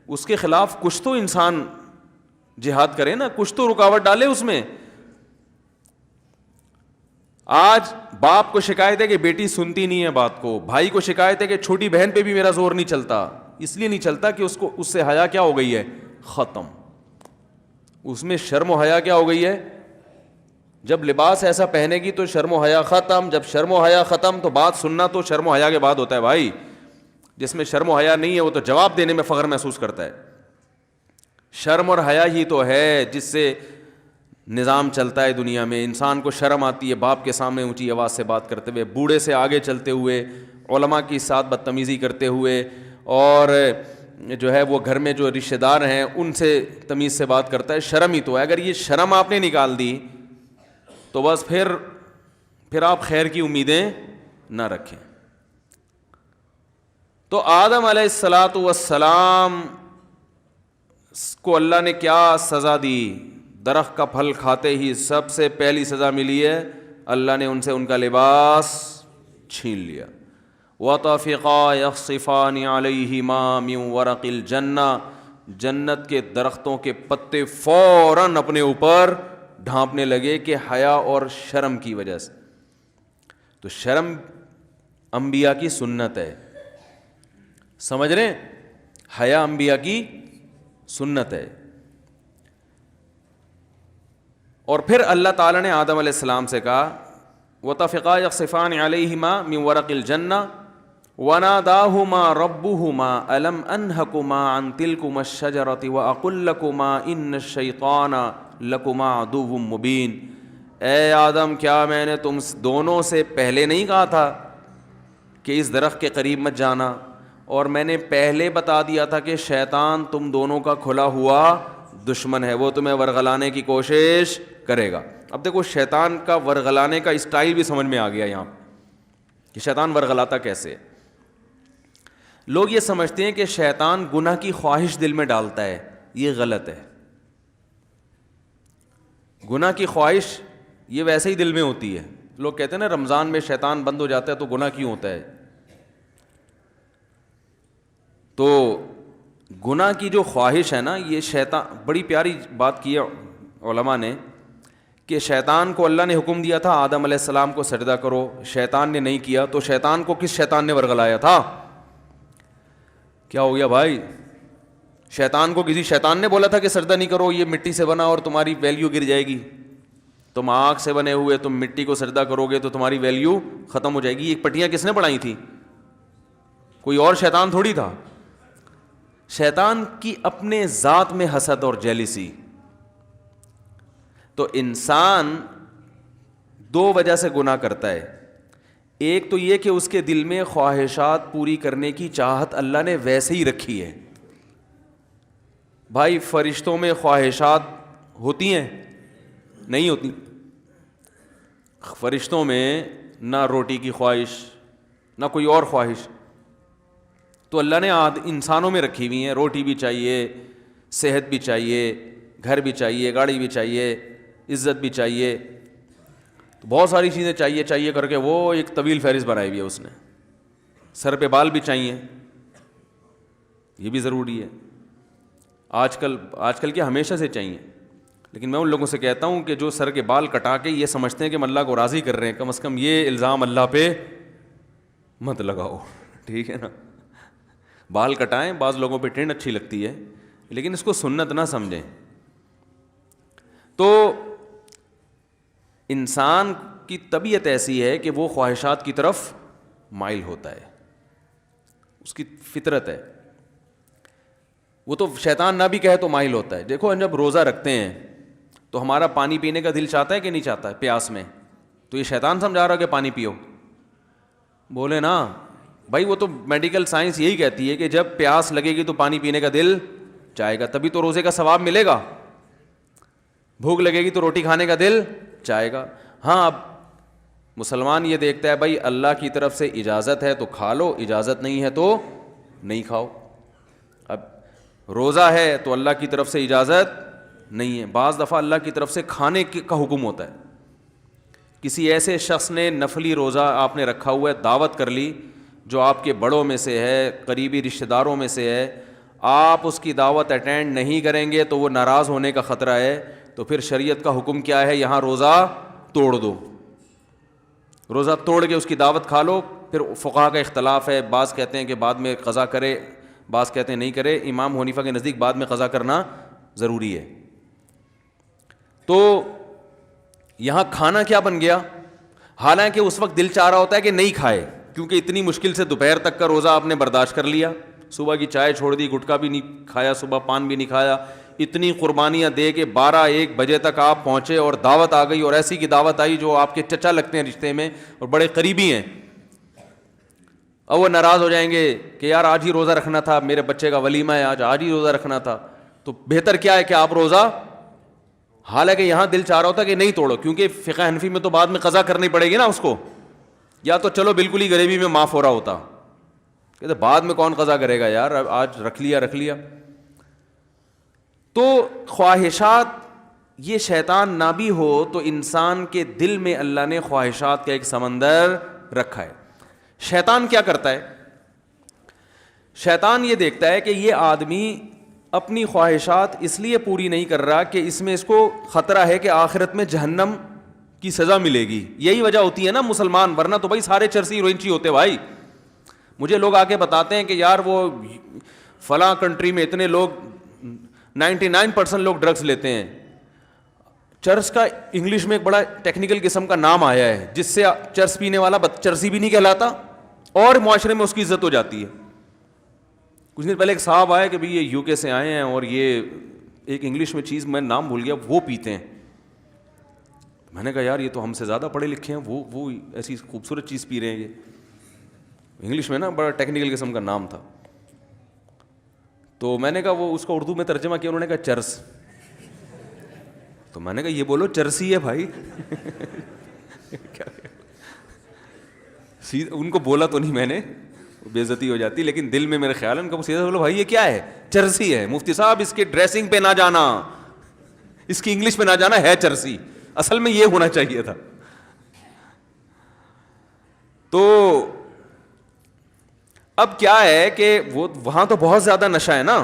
اس کے خلاف کچھ تو انسان جہاد کرے نا, کچھ تو رکاوٹ ڈالے اس میں. آج باپ کو شکایت ہے کہ بیٹی سنتی نہیں ہے بات کو, بھائی کو شکایت ہے کہ چھوٹی بہن پہ بھی میرا زور نہیں چلتا. اس لیے نہیں چلتا کہ اس سے حیا کیا ہو گئی ہے, ختم. اس میں شرم و حیا کیا ہو گئی ہے, جب لباس ایسا پہنے گی تو شرم و حیا ختم. جب شرم و حیا ختم تو بات سننا تو شرم و حیا کے بعد ہوتا ہے بھائی. جس میں شرم و حیا نہیں ہے وہ تو جواب دینے میں فخر محسوس کرتا ہے. شرم اور حیا ہی تو ہے جس سے نظام چلتا ہے دنیا میں. انسان کو شرم آتی ہے باپ کے سامنے اونچی آواز سے بات کرتے ہوئے, بوڑھے سے آگے چلتے ہوئے, علماء کی ساتھ بدتمیزی کرتے ہوئے, اور جو ہے وہ گھر میں جو رشتہ دار ہیں ان سے تمیز سے بات کرتا ہے. شرم ہی تو ہے. اگر یہ شرم آپ نے نکال دی تو بس پھر آپ خیر کی امیدیں نہ رکھیں. تو آدم علیہ الصلاۃ والسلام کو اللہ نے کیا سزا دی؟ درخت کا پھل کھاتے ہی سب سے پہلی سزا ملی ہے, اللہ نے ان سے ان کا لباس چھین لیا. وَطَفِقَا يَخْصِفَانِ عَلَيْهِمَا مِنْ وَرَقِ الْجَنَّةِ, جنت کے درختوں کے پتے فوراً اپنے اوپر ڈھانپنے لگے کہ حیا اور شرم کی وجہ سے. تو شرم انبیاء کی سنت ہے, سمجھ رہے ہیں, حیا انبیاء کی سنت ہے. اور پھر اللہ تعالیٰ نے آدم علیہ السلام سے کہا وَطَفِقَا يَخْصِفَانِ عَلَيْهِمَا مِنْ وَرَقِ الْجَنَّةِ وَنَادَاهُمَا رَبُّهُمَا أَلَمْ أَنْهَكُمَا عَنْ تِلْكُمَا الشَّجَرَةِ وَأَقُلْ لَكُمَا إِنَّ الشَّيْطَانَ لَكُمَا عَدُوٌّ مُّبِينٌ. اے آدم کیا میں نے تم دونوں سے پہلے نہیں کہا تھا کہ اس درخت کے قریب مت جانا, اور میں نے پہلے بتا دیا تھا کہ شیطان تم دونوں کا کھلا ہوا دشمن ہے, وہ تمہیں ورغلانے کی کوشش کرے گا. اب دیکھو شیطان کا ورغلانے کا اسٹائل بھی سمجھ میں آ گیا یہاں کہ شیطان ورغلاتا کیسے. لوگ یہ سمجھتے ہیں کہ شیطان گناہ کی خواہش دل میں ڈالتا ہے, یہ غلط ہے. گناہ کی خواہش یہ ویسے ہی دل میں ہوتی ہے. لوگ کہتے ہیں نا رمضان میں شیطان بند ہو جاتا ہے تو گناہ کیوں ہوتا ہے. تو گناہ کی جو خواہش ہے نا, یہ شیطان, بڑی پیاری بات کی ہے علماء نے کہ شیطان کو اللہ نے حکم دیا تھا آدم علیہ السلام کو سجدہ کرو، شیطان نے نہیں کیا، تو شیطان کو کس شیطان نے ورغلایا تھا؟ کیا ہو گیا بھائی؟ شیطان کو کسی شیطان نے بولا تھا کہ سجدہ نہیں کرو، یہ مٹی سے بنا اور تمہاری ویلیو گر جائے گی، تم آگ سے بنے ہوئے، تم مٹی کو سجدہ کرو گے تو تمہاری ویلیو ختم ہو جائے گی؟ یہ پٹیاں کس نے بنائی تھی؟ کوئی اور شیطان تھوڑی تھا۔ شیطان کی اپنے ذات میں حسد اور جیلیسی۔ تو انسان دو وجہ سے گناہ کرتا ہے، ایک تو یہ کہ اس کے دل میں خواہشات پوری کرنے کی چاہت اللہ نے ویسے ہی رکھی ہے۔ بھائی فرشتوں میں خواہشات ہوتی ہیں؟ نہیں ہوتی۔ فرشتوں میں نہ روٹی کی خواہش نہ کوئی اور خواہش، تو اللہ نے انسانوں میں رکھی ہوئی ہیں۔ روٹی بھی چاہیے، صحت بھی چاہیے، گھر بھی چاہیے، گاڑی بھی چاہیے، عزت بھی چاہیے، تو بہت ساری چیزیں چاہیے کر کے وہ ایک طویل فہرست بنائی ہوئی ہے اس نے۔ سر پہ بال بھی چاہیے، یہ بھی ضروری ہے۔ آج کل کے ہمیشہ سے چاہیے، لیکن میں ان لوگوں سے کہتا ہوں کہ جو سر کے بال کٹا کے یہ سمجھتے ہیں کہ ہم اللہ کو راضی کر رہے ہیں، کم از کم یہ الزام اللہ پہ مت لگاؤ، ٹھیک ہے نا؟ بال کٹائیں، بعض لوگوں پہ ٹرینڈ اچھی لگتی ہے، لیکن اس کو سنت نہ سمجھیں۔ تو انسان کی طبیعت ایسی ہے کہ وہ خواہشات کی طرف مائل ہوتا ہے، اس کی فطرت ہے، وہ تو شیطان نہ بھی کہے تو مائل ہوتا ہے۔ دیکھو ہم جب روزہ رکھتے ہیں تو ہمارا پانی پینے کا دل چاہتا ہے کہ نہیں چاہتا ہے پیاس میں؟ تو یہ شیطان سمجھا رہا کہ پانی پیو؟ بولے نا بھائی، وہ تو میڈیکل سائنس یہی کہتی ہے کہ جب پیاس لگے گی تو پانی پینے کا دل چاہے گا، تبھی تو روزے کا ثواب ملے گا۔ بھوک لگے گی تو روٹی کھانے کا دل چاہے گا۔ ہاں، اب مسلمان یہ دیکھتا ہے بھائی اللہ کی طرف سے اجازت ہے تو کھا لو، اجازت نہیں ہے تو نہیں کھاؤ۔ اب روزہ ہے تو اللہ کی طرف سے اجازت نہیں ہے، بعض دفعہ اللہ کی طرف سے کھانے کا حکم ہوتا ہے۔ کسی ایسے شخص نے نفلی روزہ آپ نے رکھا ہوا ہے، دعوت کر لی جو آپ کے بڑوں میں سے ہے، قریبی رشتہ داروں میں سے ہے، آپ اس کی دعوت اٹینڈ نہیں کریں گے تو وہ ناراض ہونے کا خطرہ ہے، تو پھر شریعت کا حکم کیا ہے؟ یہاں روزہ توڑ دو، روزہ توڑ کے اس کی دعوت کھا لو۔ پھر فقہا کا اختلاف ہے، بعض کہتے ہیں کہ بعد میں قضا کرے، بعض کہتے ہیں نہیں کرے۔ امام حنیفہ کے نزدیک بعد میں قضا کرنا ضروری ہے۔ تو یہاں کھانا کیا بن گیا؟ حالانکہ اس وقت دل چاہ رہا ہوتا ہے کہ نہیں کھائے، کیونکہ اتنی مشکل سے دوپہر تک کا روزہ آپ نے برداشت کر لیا، صبح کی چائے چھوڑ دی، گٹکا بھی نہیں کھایا، صبح پان بھی نہیں کھایا، اتنی قربانیاں دے کے 12-1 بجے تک آپ پہنچے اور دعوت آ گئی، اور ایسی کی دعوت آئی جو آپ کے چچا لگتے ہیں رشتے میں اور بڑے قریبی ہیں۔ اب وہ ناراض ہو جائیں گے کہ یار آج ہی روزہ رکھنا تھا، میرے بچے کا ولیمہ ہے، آج ہی روزہ رکھنا تھا۔ تو بہتر کیا ہے کہ آپ روزہ، حالانکہ یہاں دل چاہ رہا ہوتا کہ نہیں توڑو، کیونکہ فقہ حنفی میں تو بعد میں قضا کرنی پڑے گی نا اس کو، یا تو چلو بالکل ہی غریبی میں معاف ہو رہا ہوتا، کہتے بعد میں کون قضا کرے گا یار، آج رکھ لیا۔ تو خواہشات، یہ شیطان نہ بھی ہو تو انسان کے دل میں اللہ نے خواہشات کا ایک سمندر رکھا ہے۔ شیطان کیا کرتا ہے؟ شیطان یہ دیکھتا ہے کہ یہ آدمی اپنی خواہشات اس لیے پوری نہیں کر رہا کہ اس میں اس کو خطرہ ہے کہ آخرت میں جہنم کی سزا ملے گی۔ یہی وجہ ہوتی ہے نا مسلمان، ورنہ تو بھائی سارے چرسی روئنچی ہوتے بھائی۔ مجھے لوگ آ کے بتاتے ہیں کہ یار وہ فلاں کنٹری میں اتنے لوگ 99% لوگ ڈرگز لیتے ہیں۔ چرس کا انگلش میں ایک بڑا ٹیکنیکل قسم کا نام آیا ہے جس سے چرس پینے والا چرسی بھی نہیں کہلاتا اور معاشرے میں اس کی عزت ہو جاتی ہے۔ کچھ دن پہلے ایک صاحب آئے کہ بھئی یہ یو کے سے آئے ہیں اور یہ ایک انگلش میں چیز میں نام بھول گیا وہ پیتے ہیں۔ میں نے کہا یار یہ تو ہم سے زیادہ پڑھے لکھے ہیں، وہ ایسی خوبصورت چیز پی رہے ہیں۔ یہ انگلش میں نا بڑا ٹیکنیکل قسم کا نام تھا، تو میں نے کہا وہ اس کو اردو میں ترجمہ کیا، انہوں نے کہا چرس۔ تو میں نے کہا یہ بولو چرسی ہے بھائی۔ ان کو بولا تو نہیں میں نے، بے عزتی ہو جاتی، لیکن دل میں میرے خیال ہے ان کو سیدھا بولو بھائی یہ کیا ہے؟ چرسی ہے۔ مفتی صاحب اس کے ڈریسنگ پہ نہ جانا، اس کی انگلش پہ نہ جانا، ہے چرسی، اصل میں یہ ہونا چاہیے تھا۔ تو اب کیا ہے کہ وہ وہاں تو بہت زیادہ نشہ ہے نا،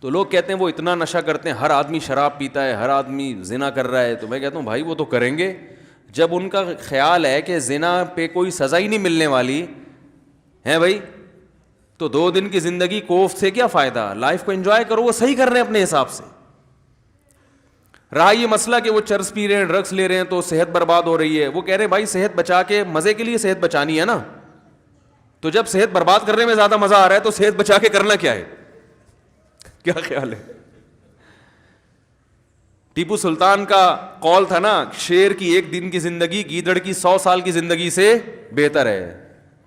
تو لوگ کہتے ہیں وہ اتنا نشہ کرتے ہیں, ہر آدمی شراب پیتا ہے, ہر آدمی زنا کر رہا ہے. تو میں کہتا ہوں بھائی وہ تو کریں گے, جب ان کا خیال ہے کہ زنا پہ کوئی سزا ہی نہیں ملنے والی ہے بھائی, تو 2 دن کی زندگی کوفت سے کیا فائدہ, لائف کو انجوائے کرو, وہ صحیح کر رہے ہیں اپنے حساب سے. رہا یہ مسئلہ کہ وہ چرس پی رہے ہیں, ڈرگس لے رہے ہیں تو صحت برباد ہو رہی ہے, وہ کہہ رہے ہیں بھائی صحت بچا کے, مزے کے لیے صحت بچانی ہے نا, تو جب صحت برباد کرنے میں زیادہ مزہ آ رہا ہے تو صحت بچا کے کرنا کیا ہے, کیا خیال ہے؟ ٹیپو سلطان کا قول تھا نا, شیر کی 1 دن کی زندگی گیدڑ کی 100 سال کی زندگی سے بہتر ہے.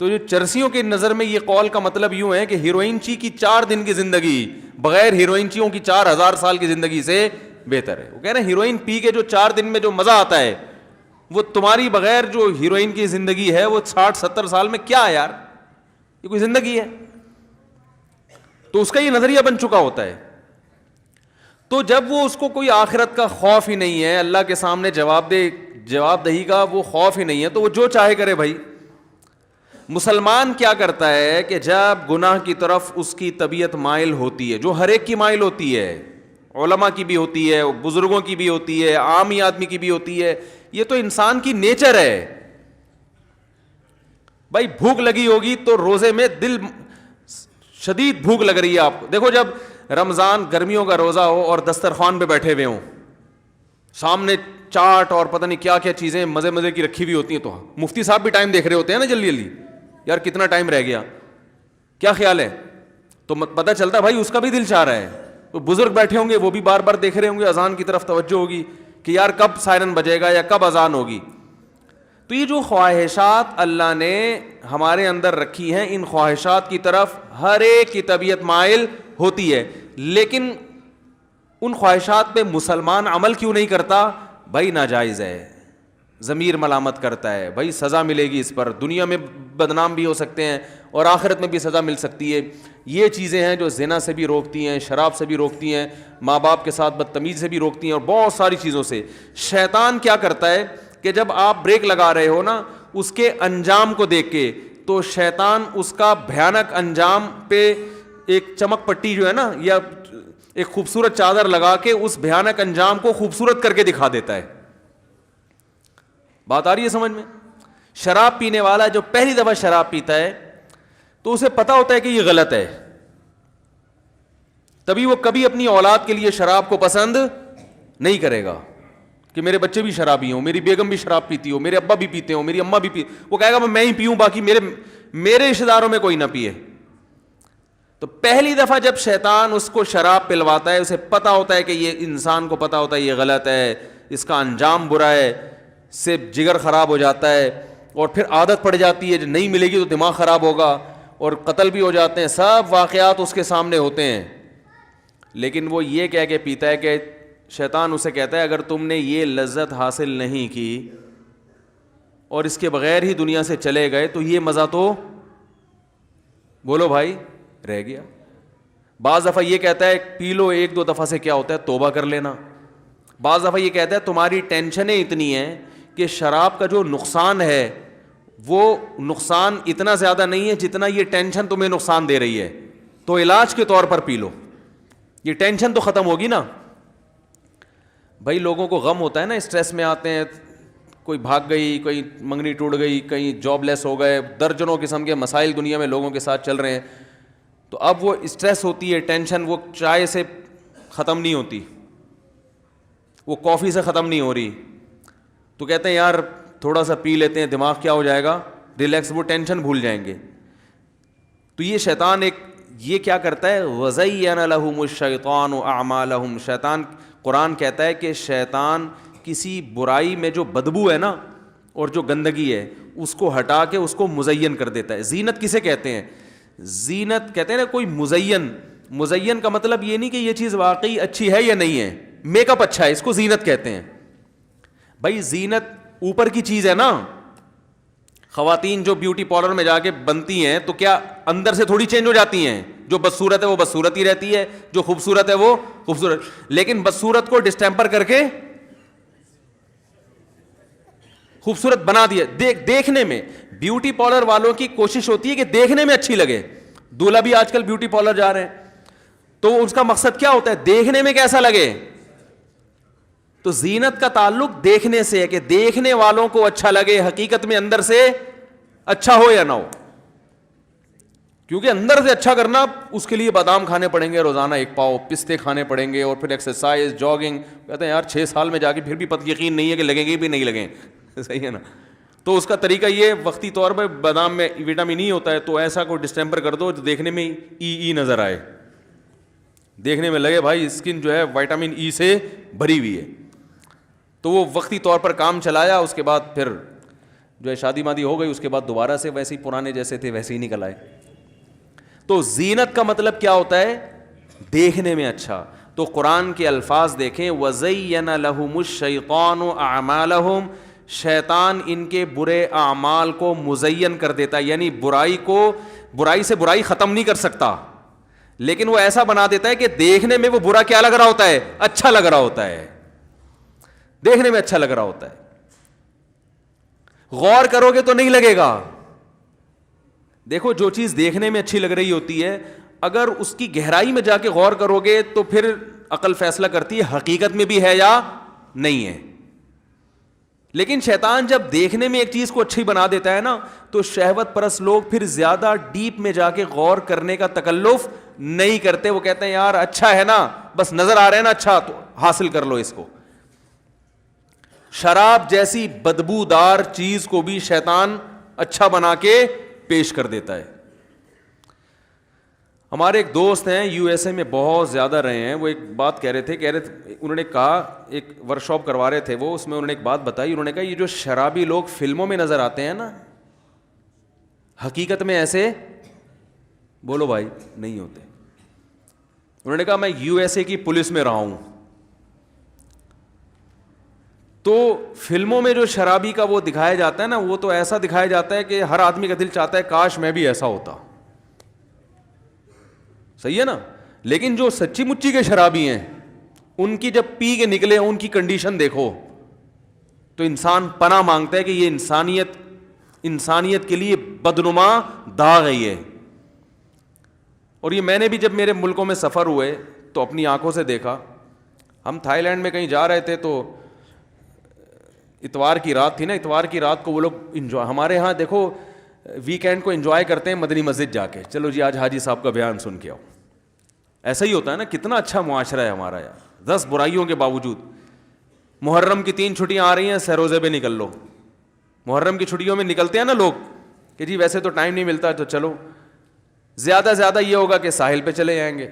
تو جو چرسیوں کے نظر میں یہ قول کا مطلب یوں ہے کہ ہیروئن چی کی 4 دن کی زندگی بغیر ہیروئن چیوں کی 4000 سال کی زندگی سے بہتر ہے. وہ کہہ رہے ہیں ہیروئن پی کے جو 4 دن میں جو مزہ آتا ہے وہ تمہاری بغیر جو ہیروئن کی زندگی ہے وہ 60-70 سال میں کیا ہے یار, یہ کوئی زندگی ہے؟ تو اس کا یہ نظریہ بن چکا ہوتا ہے. تو جب وہ اس کو کوئی آخرت کا خوف ہی نہیں ہے, اللہ کے سامنے جواب دہی کا وہ خوف ہی نہیں ہے, تو وہ جو چاہے کرے بھائی. مسلمان کیا کرتا ہے کہ جب گناہ کی طرف اس کی طبیعت مائل ہوتی ہے, جو ہر ایک کی مائل ہوتی ہے, علماء کی بھی ہوتی ہے, بزرگوں کی بھی ہوتی ہے, عامی آدمی کی بھی ہوتی ہے, یہ تو انسان کی نیچر ہے. بھائی بھوک لگی ہوگی تو روزے میں دل شدید بھوک لگ رہی ہے آپ کو. دیکھو جب رمضان گرمیوں کا روزہ ہو اور دسترخوان پہ بیٹھے ہوئے ہوں, سامنے چاٹ اور پتہ نہیں کیا کیا چیزیں مزے مزے کی رکھی ہوئی ہوتی ہیں, تو مفتی صاحب بھی ٹائم دیکھ رہے ہوتے ہیں نا جلدی جلدی, یار کتنا ٹائم رہ گیا, کیا خیال ہے؟ تو پتہ چلتا ہے بھائی اس کا بھی دل چاہ رہا ہے. تو بزرگ بیٹھے ہوں گے وہ بھی بار بار دیکھ رہے ہوں گے, اذان کی طرف توجہ ہوگی کہ یار کب سائرن بجے گا یا کب اذان ہوگی. تو یہ جو خواہشات اللہ نے ہمارے اندر رکھی ہیں, ان خواہشات کی طرف ہر ایک کی طبیعت مائل ہوتی ہے, لیکن ان خواہشات پہ مسلمان عمل کیوں نہیں کرتا؟ بھائی ناجائز ہے, ضمیر ملامت کرتا ہے, بھائی سزا ملے گی اس پر, دنیا میں بدنام بھی ہو سکتے ہیں اور آخرت میں بھی سزا مل سکتی ہے. یہ چیزیں ہیں جو زنا سے بھی روکتی ہیں, شراب سے بھی روکتی ہیں, ماں باپ کے ساتھ بدتمیزی سے بھی روکتی ہیں, اور بہت ساری چیزوں سے. شیطان کیا کرتا ہے کہ جب آپ بریک لگا رہے ہو نا, اس کے انجام کو دیکھ کے, تو شیطان اس کا بھیانک انجام پہ ایک چمک پٹی جو ہے نا, یا ایک خوبصورت چادر لگا کے اس بھیانک انجام کو خوبصورت کر کے دکھا دیتا ہے. بات آ رہی ہے سمجھ میں؟ شراب پینے والا جو پہلی دفعہ شراب پیتا ہے تو اسے پتا ہوتا ہے کہ یہ غلط ہے, تبھی وہ کبھی اپنی اولاد کے لیے شراب کو پسند نہیں کرے گا کہ میرے بچے بھی شرابی ہوں, میری بیگم بھی شراب پیتی ہو, میرے ابا بھی پیتے ہوں, میری اماں بھی پی, وہ کہے گا میں ہی پیوں, باقی میرے رشتے داروں میں کوئی نہ پیے. تو پہلی دفعہ جب شیطان اس کو شراب پلواتا ہے, اسے پتا ہوتا ہے کہ یہ انسان کو پتا ہوتا ہے یہ غلط ہے, اس کا انجام برا ہے, سے جگر خراب ہو جاتا ہے, اور پھر عادت پڑ جاتی ہے, جو نہیں ملے گی تو دماغ خراب ہوگا, اور قتل بھی ہو جاتے ہیں, سب واقعات اس کے سامنے ہوتے ہیں. لیکن وہ یہ کہہ کے پیتا ہے کہ شیطان اسے کہتا ہے اگر تم نے یہ لذت حاصل نہیں کی اور اس کے بغیر ہی دنیا سے چلے گئے تو یہ مزہ تو بولو بھائی رہ گیا. بعض دفعہ یہ کہتا ہے پی لو 1-2 دفعہ سے کیا ہوتا ہے توبہ کر لینا. بعض دفعہ یہ کہتا ہے تمہاری ٹینشنیں اتنی ہیں کہ شراب کا جو نقصان ہے وہ نقصان اتنا زیادہ نہیں ہے جتنا یہ ٹینشن تمہیں نقصان دے رہی ہے, تو علاج کے طور پر پی لو, یہ ٹینشن تو ختم ہوگی نا. بھائی لوگوں کو غم ہوتا ہے نا, اسٹریس میں آتے ہیں, کوئی بھاگ گئی, کوئی منگنی ٹوٹ گئی, کہیں جاب لیس ہو گئے, درجنوں قسم کے مسائل دنیا میں لوگوں کے ساتھ چل رہے ہیں. تو اب وہ اسٹریس ہوتی ہے, ٹینشن, وہ چائے سے ختم نہیں ہوتی, وہ کافی سے ختم نہیں ہو رہی, تو کہتے ہیں یار تھوڑا سا پی لیتے ہیں, دماغ کیا ہو جائے گا ریلیکس, وہ ٹینشن بھول جائیں گے. تو یہ شیطان یہ کیا کرتا ہے, وَزَيَّنَ لَهُمُ الشَّيْطَانُ أَعْمَالَهُمْ, شیطان قرآن کہتا ہے کہ شیطان کسی برائی میں جو بدبو ہے نا اور جو گندگی ہے اس کو ہٹا کے اس کو مزین کر دیتا ہے. زینت کسے کہتے ہیں؟ زینت کہتے ہیں نا کوئی مزین کا مطلب یہ نہیں کہ یہ چیز واقعی اچھی ہے یا نہیں ہے, میک اپ اچھا ہے, اس کو زینت کہتے ہیں. بھائی زینت اوپر کی چیز ہے نا, خواتین جو بیوٹی پارلر میں جا کے بنتی ہیں تو کیا اندر سے تھوڑی چینج ہو جاتی ہیں؟ جو بدصورت ہے وہ بدصورت ہی رہتی ہے, جو خوبصورت ہے وہ خوبصورت, لیکن بدصورت کو ڈسٹیمپر کر کے خوبصورت بنا دیا. دیکھنے میں بیوٹی پارلر والوں کی کوشش ہوتی ہے کہ دیکھنے میں اچھی لگے. دولہا بھی آج کل بیوٹی پارلر جا رہے ہیں, تو اس کا مقصد کیا ہوتا ہے؟ دیکھنے میں کیسا لگے. تو زینت کا تعلق دیکھنے سے ہے کہ دیکھنے والوں کو اچھا لگے, حقیقت میں اندر سے اچھا ہو یا نہ ہو. کیونکہ اندر سے اچھا کرنا, اس کے لیے بادام کھانے پڑیں گے روزانہ 1 پاؤ, پستے کھانے پڑیں گے, اور پھر ایکسرسائز, جاگنگ. کہتے ہیں یار 6 سال میں جا کے پھر بھی یقین نہیں ہے کہ لگیں گے بھی نہیں لگیں. صحیح ہے نا. تو اس کا طریقہ یہ وقتی طور پہ بادام میں وٹامن ای ہوتا ہے, تو ایسا کوئی ڈسٹمپر کر دو جو دیکھنے میں ای نظر آئے, دیکھنے میں لگے بھائی اسکن جو ہے وٹامن ای سے بھری ہوئی ہے. تو وہ وقتی طور پر کام چلایا, اس کے بعد پھر جو ہے شادی مادی ہو گئی, اس کے بعد دوبارہ سے ویسے ہی پرانے جیسے تھے ویسے ہی نکل آئے. تو زینت کا مطلب کیا ہوتا ہے؟ دیکھنے میں اچھا. تو قرآن کے الفاظ دیکھیں, وَزَيَّنَ لَهُمُ الشَّيْطَانُ أَعْمَالَهُمْ, شیطان ان کے برے اعمال کو مزین کر دیتا ہے, یعنی برائی سے برائی ختم نہیں کر سکتا, لیکن وہ ایسا بنا دیتا ہے کہ دیکھنے میں وہ برا کیا لگ رہا ہوتا ہے؟ اچھا لگ رہا ہوتا ہے, دیکھنے میں اچھا لگ رہا ہوتا ہے. غور کرو گے تو نہیں لگے گا. دیکھو جو چیز دیکھنے میں اچھی لگ رہی ہوتی ہے, اگر اس کی گہرائی میں جا کے غور کرو گے تو پھر عقل فیصلہ کرتی ہے حقیقت میں بھی ہے یا نہیں ہے. لیکن شیطان جب دیکھنے میں ایک چیز کو اچھی بنا دیتا ہے نا, تو شہوت پرست لوگ پھر زیادہ ڈیپ میں جا کے غور کرنے کا تکلف نہیں کرتے. وہ کہتے ہیں یار اچھا ہے نا, بس نظر آ رہا ہے نا اچھا, تو حاصل کر لو اس کو. شراب جیسی بدبودار چیز کو بھی شیطان اچھا بنا کے پیش کر دیتا ہے. ہمارے ایک دوست ہیں یو ایس اے میں بہت زیادہ رہے ہیں, وہ ایک بات کہہ رہے تھے, انہوں نے کہا ایک ورکشاپ کروا رہے تھے وہ, اس میں انہوں نے ایک بات بتائی. انہوں نے کہا یہ جو شرابی لوگ فلموں میں نظر آتے ہیں نا, حقیقت میں ایسے بولو بھائی نہیں ہوتے. انہوں نے کہا میں یو ایس اے کی پولیس میں رہا ہوں, تو فلموں میں جو شرابی کا وہ دکھایا جاتا ہے نا, وہ تو ایسا دکھایا جاتا ہے کہ ہر آدمی کا دل چاہتا ہے کاش میں بھی ایسا ہوتا. صحیح ہے نا. لیکن جو سچی مچی کے شرابی ہیں, ان کی جب پی کے نکلے ان کی کنڈیشن دیکھو تو انسان پناہ مانگتا ہے کہ یہ انسانیت کے لیے بدنما داغ ہے یہ. اور یہ میں نے بھی جب میرے ملکوں میں سفر ہوئے تو اپنی آنکھوں سے دیکھا. ہم تھائی لینڈ میں کہیں جا رہے تھے, تو اتوار کی رات تھی نا, اتوار کی رات کو وہ لوگ انجوائے, ہمارے ہاں دیکھو ویکینڈ کو انجوائے کرتے ہیں مدنی مسجد جا کے, چلو جی آج حاجی صاحب کا بیان سن کے آؤ. ایسا ہی ہوتا ہے نا, کتنا اچھا معاشرہ ہے ہمارا یار, 10 برائیوں کے باوجود. محرم کی 3 چھٹیاں آ رہی ہیں, سروزے پہ نکل لو. محرم کی چھٹیوں میں نکلتے ہیں نا لوگ کہ جی ویسے تو ٹائم نہیں ملتا, تو چلو زیادہ زیادہ یہ ہوگا کہ ساحل پہ چلے جائیں گے.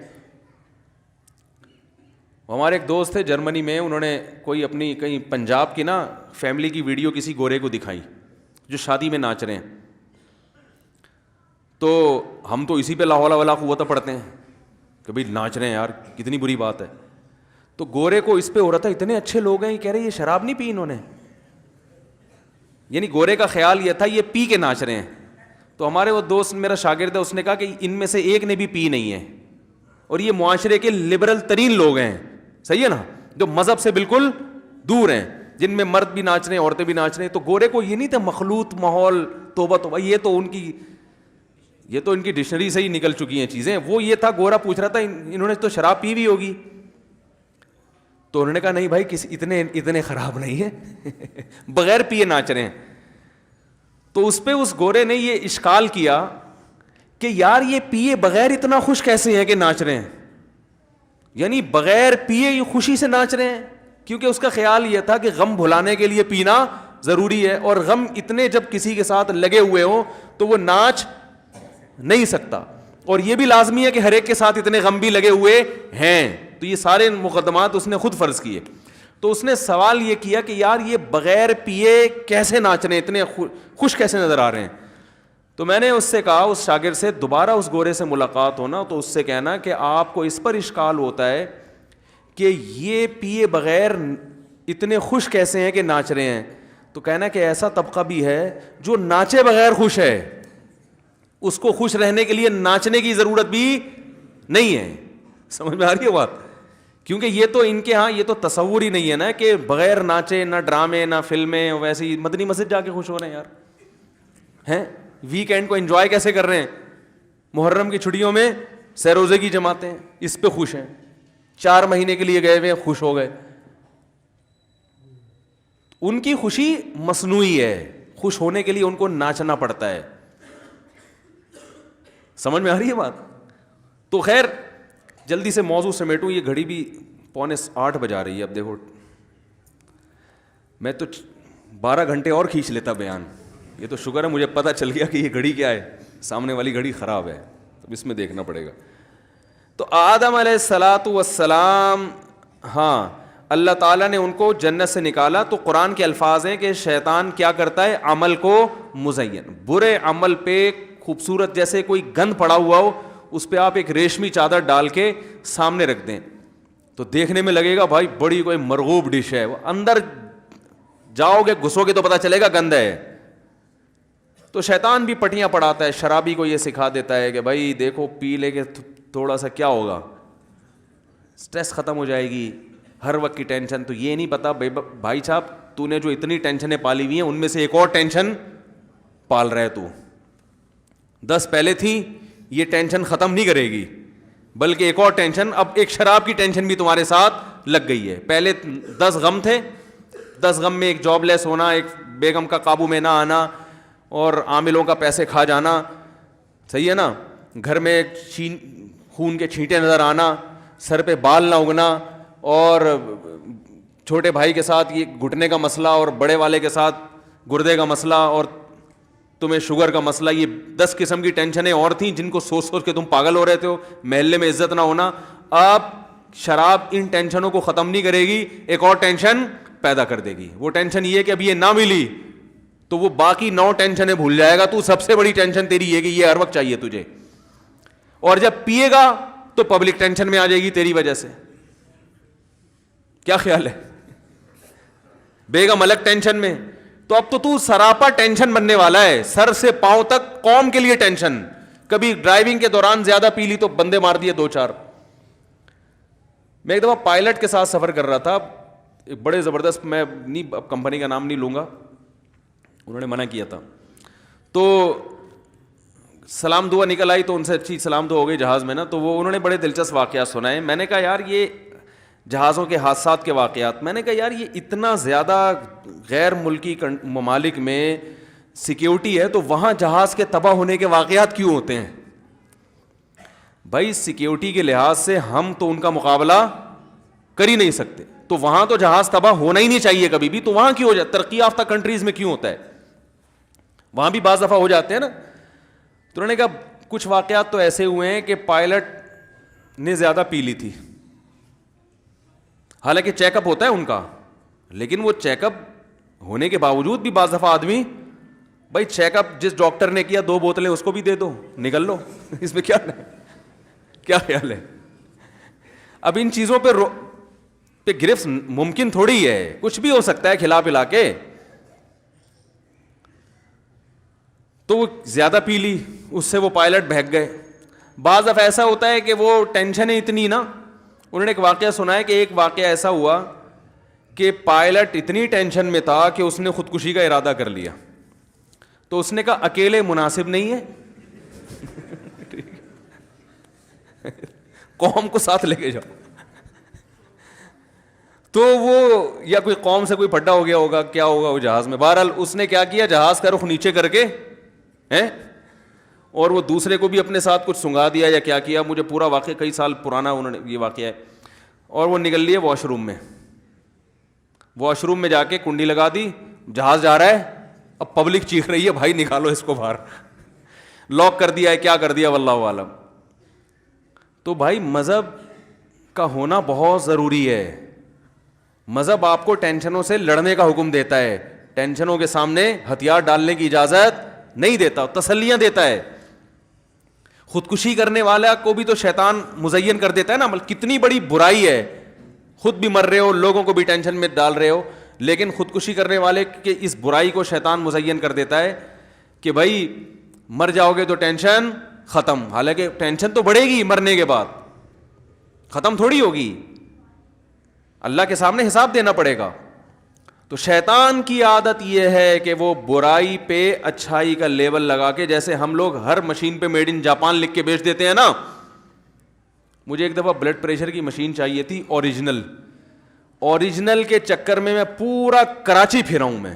ہمارے ایک دوست تھے جرمنی میں, انہوں نے کوئی اپنی کہیں پنجاب کی نا فیملی کی ویڈیو کسی گورے کو دکھائی جو شادی میں ناچ رہے ہیں. تو ہم تو اسی پہ لا حول ولا قوت پڑھتے ہیں کہ بھائی ناچ رہے ہیں یار, کتنی بری بات ہے. تو گورے کو اس پہ ہو رہا تھا, اتنے اچھے لوگ ہیں, یہ کہہ رہے یہ شراب نہیں پی انہوں نے, یعنی گورے کا خیال یہ تھا یہ پی کے ناچ رہے ہیں. تو ہمارے وہ دوست میرا شاگرد ہے, اس نے کہا کہ ان میں سے ایک نے بھی پی نہیں ہے, اور یہ معاشرے کے لبرل ترین لوگ ہیں. صحیح ہے نا, جو مذہب سے بالکل دور ہیں, جن میں مرد بھی ناچ رہے ہیں عورتیں بھی ناچ رہے ہیں. تو گورے کو یہ نہیں تھا مخلوط ماحول, توبہ توبہ, یہ تو ان کی ڈکشنری سے ہی نکل چکی ہیں چیزیں. وہ یہ تھا, گورا پوچھ رہا تھا انہوں نے تو شراب پی بھی ہوگی. تو انہوں نے کہا نہیں بھائی اتنے خراب نہیں ہیں, بغیر پیے ناچ رہے ہیں. تو اس پہ اس گورے نے یہ اشکال کیا کہ یار یہ پیے بغیر اتنا خوش کیسے ہیں کہ ناچ رہے ہیں, یعنی بغیر پیے یہ خوشی سے ناچ رہے ہیں. کیونکہ اس کا خیال یہ تھا کہ غم بھلانے کے لیے پینا ضروری ہے, اور غم اتنے جب کسی کے ساتھ لگے ہوئے ہوں تو وہ ناچ نہیں سکتا. اور یہ بھی لازمی ہے کہ ہر ایک کے ساتھ اتنے غم بھی لگے ہوئے ہیں. تو یہ سارے مقدمات اس نے خود فرض کیے. تو اس نے سوال یہ کیا کہ یار یہ بغیر پیے کیسے ناچ رہے ہیں, اتنے خوش کیسے نظر آ رہے ہیں. تو میں نے اس سے کہا, اس شاگرد سے, دوبارہ اس گورے سے ملاقات ہونا تو اس سے کہنا کہ آپ کو اس پر اشکال ہوتا ہے کہ یہ پیے بغیر اتنے خوش کیسے ہیں کہ ناچ رہے ہیں. تو کہنا کہ ایسا طبقہ بھی ہے جو ناچے بغیر خوش ہے, اس کو خوش رہنے کے لیے ناچنے کی ضرورت بھی نہیں ہے. سمجھ میں آ رہی ہے بات؟ کیونکہ یہ تو ان کے ہاں یہ تو تصور ہی نہیں ہے نا کہ بغیر ناچے نہ ڈرامے نہ فلمیں, ویسے ہی مدنی مسجد جا کے خوش ہو رہے ہیں یار. ہیں ویکینڈ کو انجوائے کیسے کر رہے ہیں, محرم کی چھٹیوں میں سہ روزے کی جماعتیں اس پہ خوش ہیں, 4 مہینے کے لیے گئے ہوئے ہیں, خوش ہو گئے. ان کی خوشی مصنوعی ہے, خوش ہونے کے لیے ان کو ناچنا پڑتا ہے. سمجھ میں آ رہی ہے بات؟ تو خیر جلدی سے موضوع سمیٹوں, یہ گھڑی بھی 7:45 بجا رہی ہے. اب دیکھو میں تو 12 گھنٹے اور کھینچ لیتا بیان, یہ تو شکر ہے مجھے پتہ چل گیا کہ یہ گھڑی کیا ہے, سامنے والی گھڑی خراب ہے, تو اس میں دیکھنا پڑے گا. تو آدم علیہ الصلاۃ والسلام, ہاں اللہ تعالیٰ نے ان کو جنت سے نکالا. تو قرآن کے الفاظ ہیں کہ شیطان کیا کرتا ہے, عمل کو مزین, برے عمل پہ خوبصورت جیسے کوئی گند پڑا ہوا ہو, اس پہ آپ ایک ریشمی چادر ڈال کے سامنے رکھ دیں تو دیکھنے میں لگے گا بھائی بڑی کوئی مرغوب ڈش ہے, وہ اندر جاؤ گے گھسو گے تو پتہ چلے گا گند ہے. تو شیطان بھی پٹیاں پڑھاتا ہے, شرابی کو یہ سکھا دیتا ہے کہ بھائی دیکھو پی لے کے تھوڑا سا کیا ہوگا, سٹریس ختم ہو جائے گی, ہر وقت کی ٹینشن. تو یہ نہیں پتا بھائی صاحب تو نے جو اتنی ٹینشنیں پالی ہوئی ہیں ان میں سے ایک اور ٹینشن پال رہے تو 10 پہلے تھی, یہ ٹینشن ختم نہیں کرے گی بلکہ ایک اور ٹینشن, اب ایک شراب کی ٹینشن بھی تمہارے ساتھ لگ گئی ہے. پہلے 10 غم تھے, 10 غم میں ایک جاب لیس ہونا, ایک بیگم کا قابو میں نہ آنا اور عاملوں کا پیسے کھا جانا, صحیح ہے نا, گھر میں خون کے چھینٹے نظر آنا, سر پہ بال نہ اگنا, اور چھوٹے بھائی کے ساتھ یہ گھٹنے کا مسئلہ اور بڑے والے کے ساتھ گردے کا مسئلہ اور تمہیں شوگر کا مسئلہ. یہ 10 قسم کی ٹینشنیں اور تھیں جن کو سوچ سوچ کے تم پاگل ہو رہے تھے, محلے میں عزت نہ ہونا. اب شراب ان ٹینشنوں کو ختم نہیں کرے گی, ایک اور ٹینشن پیدا کر دے گی. وہ ٹینشن یہ کہ اب یہ نہ ملی تو وہ باقی 9 ٹینشنیں بھول جائے گا. تو سب سے بڑی ٹینشن تیری یہ کہ یہ ہر وقت چاہیے تجھے, اور جب پیے گا تو پبلک ٹینشن میں آ جائے گی تیری وجہ سے. کیا خیال ہے؟ بیگم الگ ٹینشن میں. تو اب تو سراپا ٹینشن بننے والا ہے, سر سے پاؤں تک قوم کے لیے ٹینشن. کبھی ڈرائیونگ کے دوران زیادہ پی لی تو بندے مار دیے 2-4. میں ایک دفعہ پائلٹ کے ساتھ سفر کر رہا تھا, ایک بڑے زبردست, میں نہیں اب کمپنی کا نام نہیں لوں گا, انہوں نے منع کیا تھا. تو سلام دعا نکل آئی تو ان سے اچھی سلام دعا ہو گئی جہاز میں نا. تو وہ انہوں نے بڑے دلچسپ واقعات سنائے. میں نے کہا یار یہ جہازوں کے حادثات کے واقعات, میں نے کہا یار یہ اتنا زیادہ غیر ملکی ممالک میں سیکیورٹی ہے تو وہاں جہاز کے تباہ ہونے کے واقعات کیوں ہوتے ہیں؟ بھائی سیکیورٹی کے لحاظ سے ہم تو ان کا مقابلہ کر ہی نہیں سکتے, تو وہاں تو جہاز تباہ ہونا ہی نہیں چاہیے کبھی بھی. تو وہاں کیوں ہو جاتا, ترقی یافتہ کنٹریز میں کیوں ہوتا ہے, وہاں بھی بعض دفعہ ہو جاتے ہیں نا. تو انہوں نے کہا کچھ واقعات تو ایسے ہوئے ہیں کہ پائلٹ نے زیادہ پی لی تھی, حالانکہ چیک اپ ہوتا ہے ان کا, لیکن وہ چیک اپ ہونے کے باوجود بھی بعض دفعہ آدمی, بھائی چیک اپ جس ڈاکٹر نے کیا 2 بوتلیں اس کو بھی دے دو, نکل لو, اس میں کیا خیال ہے؟ اب ان چیزوں پہ گرفت ممکن تھوڑی ہے, کچھ بھی ہو سکتا ہے کھلا پلا کے. تو وہ زیادہ پی لی, اس سے وہ پائلٹ بہک گئے. بعض دفعہ ایسا ہوتا ہے کہ وہ ٹینشن ہے اتنی نا. انہوں نے ایک واقعہ سنا ہے کہ ایک واقعہ ایسا ہوا کہ پائلٹ اتنی ٹینشن میں تھا کہ اس نے خودکشی کا ارادہ کر لیا. تو اس نے کہا اکیلے مناسب نہیں ہے, قوم کو ساتھ لے کے جاؤ. تو وہ یا کوئی قوم سے کوئی پھڈا ہو گیا ہوگا, کیا ہوگا وہ جہاز میں. بہرحال اس نے کیا کیا, جہاز کا رخ نیچے کر کے اور وہ دوسرے کو بھی اپنے ساتھ کچھ سنگا دیا یا کیا کیا, مجھے پورا واقعہ کئی سال پرانا انہوں نے یہ واقعہ ہے. اور وہ نکل لیے واش روم میں, واش روم میں جا کے کنڈی لگا دی, جہاز جا رہا ہے, اب پبلک چیخ رہی ہے بھائی نکالو اس کو باہر, لاک کر دیا ہے, کیا کر دیا واللہ عالم. تو بھائی مذہب کا ہونا بہت ضروری ہے. مذہب آپ کو ٹینشنوں سے لڑنے کا حکم دیتا ہے, ٹینشنوں کے سامنے ہتھیار ڈالنے کی اجازت نہیں دیتا, تسلیاں دیتا ہے. خودکشی کرنے والا کو بھی تو شیطان مزین کر دیتا ہے نا, کتنی بڑی برائی ہے, خود بھی مر رہے ہو, لوگوں کو بھی ٹینشن میں ڈال رہے ہو, لیکن خودکشی کرنے والے کے اس برائی کو شیطان مزین کر دیتا ہے کہ بھائی مر جاؤ گے تو ٹینشن ختم. حالانکہ ٹینشن تو بڑھے گی مرنے کے بعد, ختم تھوڑی ہوگی, اللہ کے سامنے حساب دینا پڑے گا. تو شیطان کی عادت یہ ہے کہ وہ برائی پہ اچھائی کا لیبل لگا کے, جیسے ہم لوگ ہر مشین پہ میڈ ان جاپان لکھ کے بیچ دیتے ہیں نا, مجھے ایک دفعہ بلڈ پریشر کی مشین چاہیے تھی اوریجنل کے چکر میں پورا کراچی پھرا ہوں میں.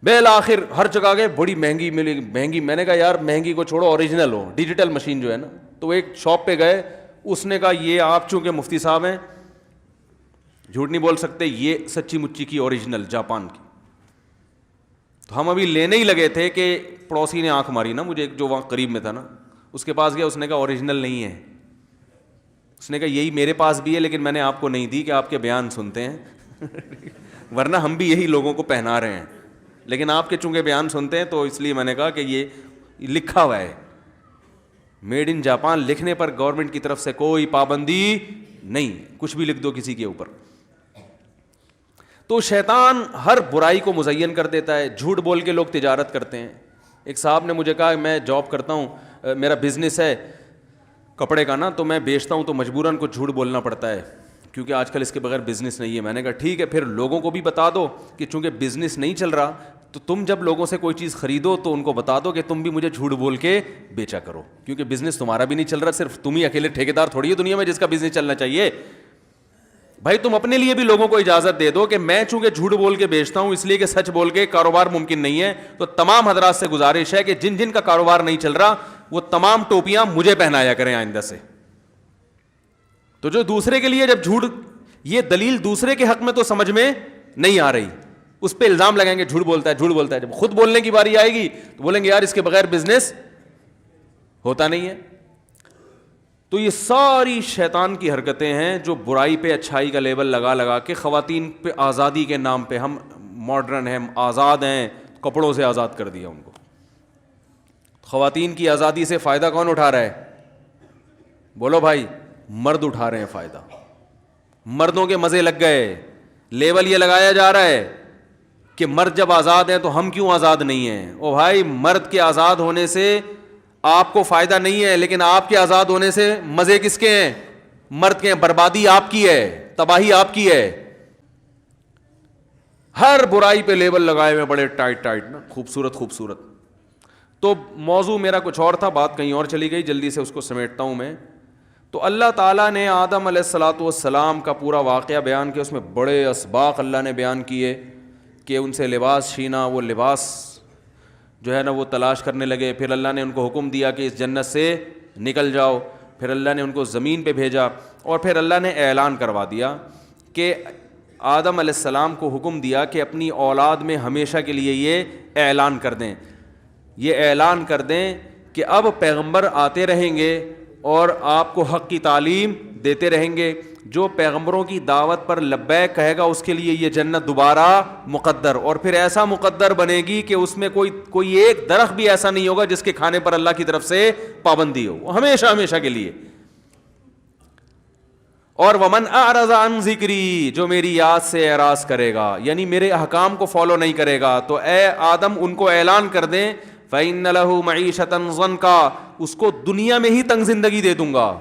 بالآخر ہر جگہ گئے, بڑی مہنگی ملی, مہنگی. میں نے کہا یار مہنگی کو چھوڑو, اوریجنل ہو, ڈیجیٹل مشین جو ہے نا. تو ایک شاپ پہ گئے, اس نے کہا یہ آپ چونکہ مفتی صاحب ہیں, جھوٹ نہیں بول سکتے, یہ سچی مچی کی اوریجنل جاپان کی. تو ہم ابھی لینے ہی لگے تھے کہ پڑوسی نے آنکھ ماری نا مجھے, جو وہاں قریب میں تھا نا, اس کے پاس گیا, اس نے کہا اوریجنل نہیں ہے. اس نے کہا یہی میرے پاس بھی ہے لیکن میں نے آپ کو نہیں دی کہ آپ کے بیان سنتے ہیں ورنہ ہم بھی یہی لوگوں کو پہنا رہے ہیں, لیکن آپ کے چونکہ بیان سنتے ہیں تو اس لیے میں نے کہا کہ یہ لکھا ہوا ہے میڈ ان جاپان, لکھنے پر گورنمنٹ کی طرف سے کوئی پابندی نہیں, کچھ بھی لکھ دو کسی کے اوپر. تو شیطان ہر برائی کو مزین کر دیتا ہے. جھوٹ بول کے لوگ تجارت کرتے ہیں. ایک صاحب نے مجھے کہا میں جاب کرتا ہوں, میرا بزنس ہے کپڑے کا نا, تو میں بیچتا ہوں تو مجبوراً کو جھوٹ بولنا پڑتا ہے کیونکہ آج کل اس کے بغیر بزنس نہیں ہے. میں نے کہا ٹھیک ہے, پھر لوگوں کو بھی بتا دو کہ چونکہ بزنس نہیں چل رہا تو تم جب لوگوں سے کوئی چیز خریدو تو ان کو بتا دو کہ تم بھی مجھے جھوٹ بول کے بیچا کرو, کیونکہ بزنس تمہارا بھی نہیں چل رہا, صرف تم ہی اکیلے ٹھیکیدار تھوڑی ہے دنیا میں جس کا بزنس چلنا چاہیے. بھائی تم اپنے لیے بھی لوگوں کو اجازت دے دو کہ میں چونکہ جھوٹ بول کے بیچتا ہوں اس لیے کہ سچ بول کے کاروبار ممکن نہیں ہے. تو تمام حضرات سے گزارش ہے کہ جن جن کا کاروبار نہیں چل رہا وہ تمام ٹوپیاں مجھے پہنایا کریں آئندہ سے. تو جو دوسرے کے لیے جب جھوٹ, یہ دلیل دوسرے کے حق میں تو سمجھ میں نہیں آ رہی, اس پہ الزام لگائیں گے جھوٹ بولتا ہے جھوٹ بولتا ہے. جب خود بولنے کی باری آئے گی تو بولیں گے یار اس کے بغیر بزنس ہوتا نہیں ہے. تو یہ ساری شیطان کی حرکتیں ہیں جو برائی پہ اچھائی کا لیبل لگا لگا کے خواتین پہ آزادی کے نام پہ, ہم ماڈرن ہیں, آزاد ہیں, کپڑوں سے آزاد کر دیا ان کو. خواتین کی آزادی سے فائدہ کون اٹھا رہا ہے؟ بولو بھائی, مرد اٹھا رہے ہیں فائدہ. مردوں کے مزے لگ گئے, لیبل یہ لگایا جا رہا ہے کہ مرد جب آزاد ہیں تو ہم کیوں آزاد نہیں ہیں. او بھائی, مرد کے آزاد ہونے سے آپ کو فائدہ نہیں ہے, لیکن آپ کے آزاد ہونے سے مزے کس کے ہیں؟ مرد کے ہیں. بربادی آپ کی ہے, تباہی آپ کی ہے. ہر برائی پہ لیبل لگائے ہوئے بڑے ٹائٹ نا, خوبصورت خوبصورت. تو موضوع میرا کچھ اور تھا, بات کہیں اور چلی گئی, جلدی سے اس کو سمیٹتا ہوں میں. تو اللہ تعالیٰ نے آدم علیہ الصلاۃ والسلام کا پورا واقعہ بیان کیا, اس میں بڑے اسباق اللہ نے بیان کیے کہ ان سے لباس چھینا, وہ لباس جو ہے نا وہ تلاش کرنے لگے. پھر اللہ نے ان کو حکم دیا کہ اس جنت سے نکل جاؤ. پھر اللہ نے ان کو زمین پہ بھیجا, اور پھر اللہ نے اعلان کروا دیا کہ آدم علیہ السلام کو حکم دیا کہ اپنی اولاد میں ہمیشہ کے لیے یہ اعلان کر دیں, یہ اعلان کر دیں کہ اب پیغمبر آتے رہیں گے اور آپ کو حق کی تعلیم دیتے رہیں گے. جو پیغمبروں کی دعوت پر لبیک کہے گا اس کے لیے یہ جنت دوبارہ مقدر, اور پھر ایسا مقدر بنے گی کہ اس میں کوئی ایک درخت بھی ایسا نہیں ہوگا جس کے کھانے پر اللہ کی طرف سے پابندی ہو, ہمیشہ ہمیشہ کے لیے. اور ومن اعرض عن ذکری, جو میری یاد سے اعراض کرے گا یعنی میرے احکام کو فالو نہیں کرے گا, تو اے آدم ان کو اعلان کر دیں فإن له معیشۃ ضنکا, اس کو دنیا میں ہی تنگ زندگی دے دوں گا.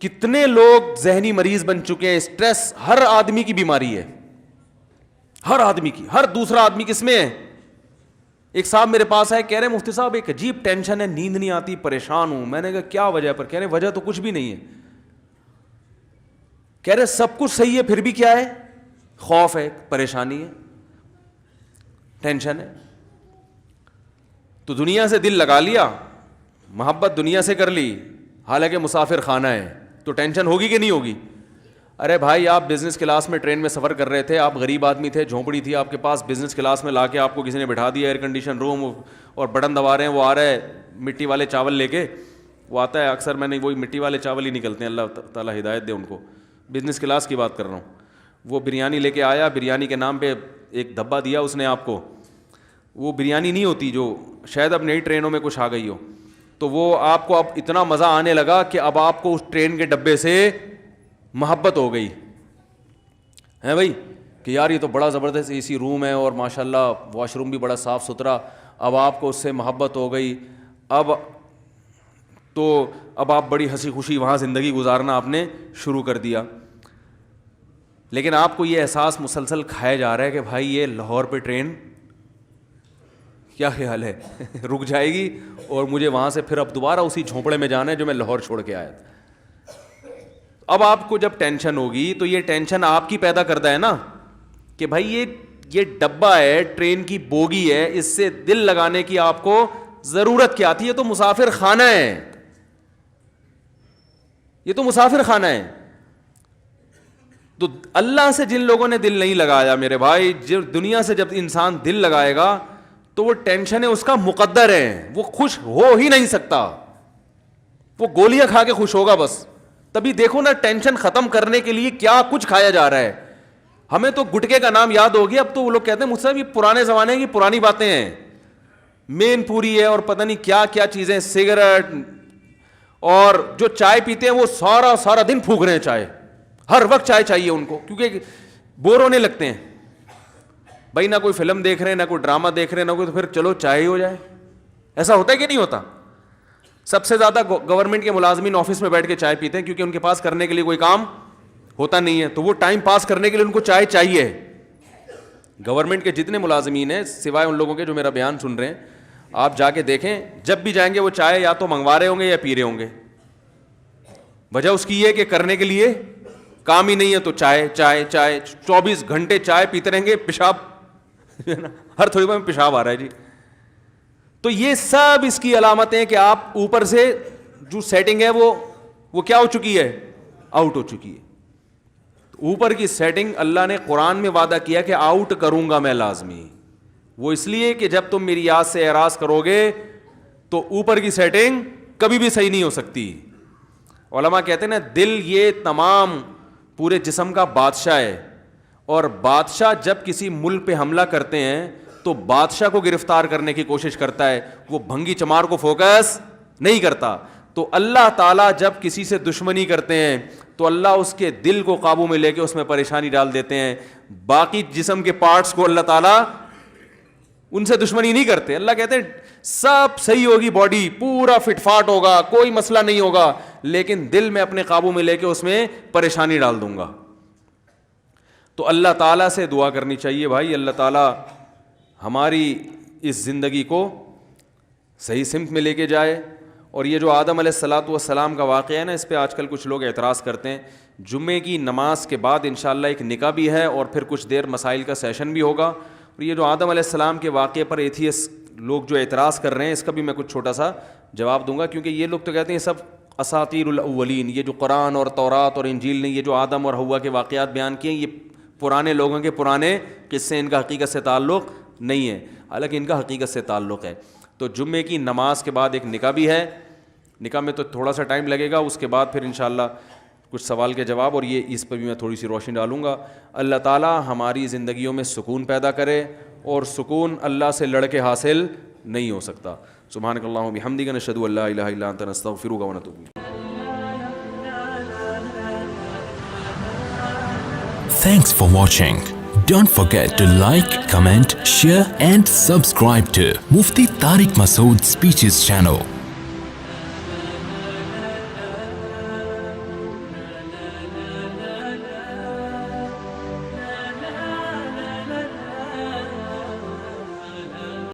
کتنے لوگ ذہنی مریض بن چکے ہیں. اسٹریس ہر آدمی کی بیماری ہے, ہر آدمی کی, ہر دوسرا آدمی کس میں ہے. ایک صاحب میرے پاس آئے, کہہ رہے مفتی صاحب ایک عجیب ٹینشن ہے, نیند نہیں آتی, پریشان ہوں. میں نے کہا کیا وجہ پر؟ کہہ رہے وجہ تو کچھ بھی نہیں ہے. کہہ رہے سب کچھ صحیح ہے پھر بھی کیا ہے؟ خوف ہے, پریشانی ہے, ٹینشن ہے. تو دنیا سے دل لگا لیا, محبت دنیا سے کر لی, حالانکہ مسافر خانہ ہے, تو ٹینشن ہوگی کہ نہیں ہوگی؟ ارے بھائی آپ بزنس کلاس میں ٹرین میں سفر کر رہے تھے, آپ غریب آدمی تھے, جھونپڑی تھی آپ کے پاس, بزنس کلاس میں لا کے آپ کو کسی نے بٹھا دیا, ایئر کنڈیشن روم, اور بٹن دبا رہے ہیں, وہ آ رہا ہے مٹی والے چاول لے کے, وہ آتا ہے اکثر, میں نے وہی مٹی والے چاول ہی نکلتے ہیں, اللہ تعالیٰ ہدایت دے ان کو. بزنس کلاس کی بات کر رہا ہوں. وہ بریانی لے کے آیا, بریانی کے نام پہ ایک دھبا دیا اس نے آپ کو, وہ بریانی نہیں ہوتی جو شاید اب نئی ٹرینوں میں کچھ آ گئی ہو, تو وہ آپ کو اب اتنا مزہ آنے لگا کہ اب آپ کو اس ٹرین کے ڈبے سے محبت ہو گئی ہے بھائی, کہ یار یہ تو بڑا زبردست اے سی روم ہے اور ماشاءاللہ واش روم بھی بڑا صاف ستھرا. اب آپ کو اس سے محبت ہو گئی, اب آپ بڑی ہنسی خوشی وہاں زندگی گزارنا آپ نے شروع کر دیا. لیکن آپ کو یہ احساس مسلسل کھایا جا رہا ہے کہ بھائی یہ لاہور پہ ٹرین کیا خیال ہے رک جائے گی اور مجھے وہاں سے پھر اب دوبارہ اسی جھونپڑے میں جانا ہے جو میں لاہور چھوڑ کے آیا تھا. اب آپ کو جب ٹینشن ہوگی تو یہ ٹینشن آپ کی پیدا کردہ ہے نا کہ بھائی یہ ڈبہ ہے, ٹرین کی بوگی ہے, اس سے دل لگانے کی آپ کو ضرورت کیا تھی؟ یہ تو مسافر خانہ ہے, یہ تو مسافر خانہ ہے. تو اللہ سے جن لوگوں نے دل نہیں لگایا میرے بھائی, جب دنیا سے جب انسان دل لگائے گا تو وہ ٹینشن ہے اس کا مقدر ہے, وہ خوش ہو ہی نہیں سکتا, وہ گولیاں کھا کے خوش ہوگا بس. تبھی دیکھو نا ٹینشن ختم کرنے کے لیے کیا کچھ کھایا جا رہا ہے. ہمیں تو گٹکے کا نام یاد ہو گیا, اب تو وہ لوگ کہتے ہیں مجھ سے یہ پرانے زمانے کی پرانی باتیں ہیں, مین پوری ہے اور پتہ نہیں کیا کیا چیزیں, سگریٹ, اور جو چائے پیتے ہیں وہ سارا دن پھونک رہے ہیں چائے, ہر وقت چائے چاہیے ان کو کیونکہ بور ہونے لگتے ہیں. بھائی نہ کوئی فلم دیکھ رہے ہیں, نہ کوئی ڈرامہ دیکھ رہے ہیں, نہ کوئی, تو پھر چلو چائے ہی ہو جائے. ایسا ہوتا ہے کہ نہیں ہوتا؟ سب سے زیادہ گورنمنٹ کے ملازمین آفس میں بیٹھ کے چائے پیتے ہیں کیونکہ ان کے پاس کرنے کے لیے کوئی کام ہوتا نہیں ہے, تو وہ ٹائم پاس کرنے کے لیے ان کو چائے چاہیے. گورنمنٹ کے جتنے ملازمین ہیں سوائے ان لوگوں کے جو میرا بیان سن رہے ہیں, آپ جا کے دیکھیں جب بھی جائیں گے وہ چائے یا تو منگوا رہے ہوں گے یا پی رہے ہوں گے. وجہ اس کی یہ کہ کرنے کے لیے کام ہی نہیں ہے, تو چائے چائے چائے 24 گھنٹے چائے پیتے رہیں گے. پیشاب ہر تھوڑی دیر میں پیشاب آ رہا ہے جی. تو یہ سب اس کی علامتیں کہ آپ اوپر سے جو سیٹنگ ہے وہ کیا ہو چکی ہے, آؤٹ ہو چکی ہے. اوپر کی سیٹنگ اللہ نے قرآن میں وعدہ کیا کہ آؤٹ کروں گا میں لازمی. وہ اس لیے کہ جب تم میری یاد سے اعراض کرو گے تو اوپر کی سیٹنگ کبھی بھی صحیح نہیں ہو سکتی. علماء کہتے ہیں نا دل یہ تمام پورے جسم کا بادشاہ ہے, اور بادشاہ جب کسی ملک پہ حملہ کرتے ہیں تو بادشاہ کو گرفتار کرنے کی کوشش کرتا ہے, وہ بھنگی چمار کو فوکس نہیں کرتا. تو اللہ تعالیٰ جب کسی سے دشمنی کرتے ہیں تو اللہ اس کے دل کو قابو میں لے کے اس میں پریشانی ڈال دیتے ہیں. باقی جسم کے پارٹس کو اللہ تعالیٰ ان سے دشمنی نہیں کرتے. اللہ کہتے ہیں سب صحیح ہوگی, باڈی پورا فٹ فاٹ ہوگا, کوئی مسئلہ نہیں ہوگا, لیکن دل میں اپنے قابو میں لے کے اس میں پریشانی ڈال دوں گا. تو اللہ تعالیٰ سے دعا کرنی چاہیے بھائی, اللہ تعالیٰ ہماری اس زندگی کو صحیح سمت میں لے کے جائے. اور یہ جو آدم علیہ السلام کا واقعہ ہے نا, اس پہ آج کل کچھ لوگ اعتراض کرتے ہیں. جمعے کی نماز کے بعد انشاءاللہ ایک نکاح بھی ہے اور پھر کچھ دیر مسائل کا سیشن بھی ہوگا. اور یہ جو آدم علیہ السلام کے واقعے پر ایتھیسٹ لوگ جو اعتراض کر رہے ہیں, اس کا بھی میں کچھ چھوٹا سا جواب دوں گا, کیونکہ یہ لوگ تو کہتے ہیں سب اساطیر الاولین, یہ جو قرآن اور تورات اور انجیل نے یہ جو آدم اور حوا کے واقعات بیان کیے ہیں یہ پرانے لوگوں کے پرانے قصے, ان کا حقیقت سے تعلق نہیں ہے. حالانکہ ان کا حقیقت سے تعلق ہے. تو جمعے کی نماز کے بعد ایک نکاح بھی ہے, نکاح میں تو تھوڑا سا ٹائم لگے گا, اس کے بعد پھر انشاءاللہ کچھ سوال کے جواب, اور یہ اس پر بھی میں تھوڑی سی روشنی ڈالوں گا. اللہ تعالیٰ ہماری زندگیوں میں سکون پیدا کرے, اور سکون اللہ سے لڑ کے حاصل نہیں ہو سکتا. سبحانک اللہم و بحمدک, نشہد ان لا الہ الا انت, نستغفرک و نتوب الیک. Thanks for watching. Don't forget to like, comment, share and subscribe to Mufti Tariq Masood Speeches channel.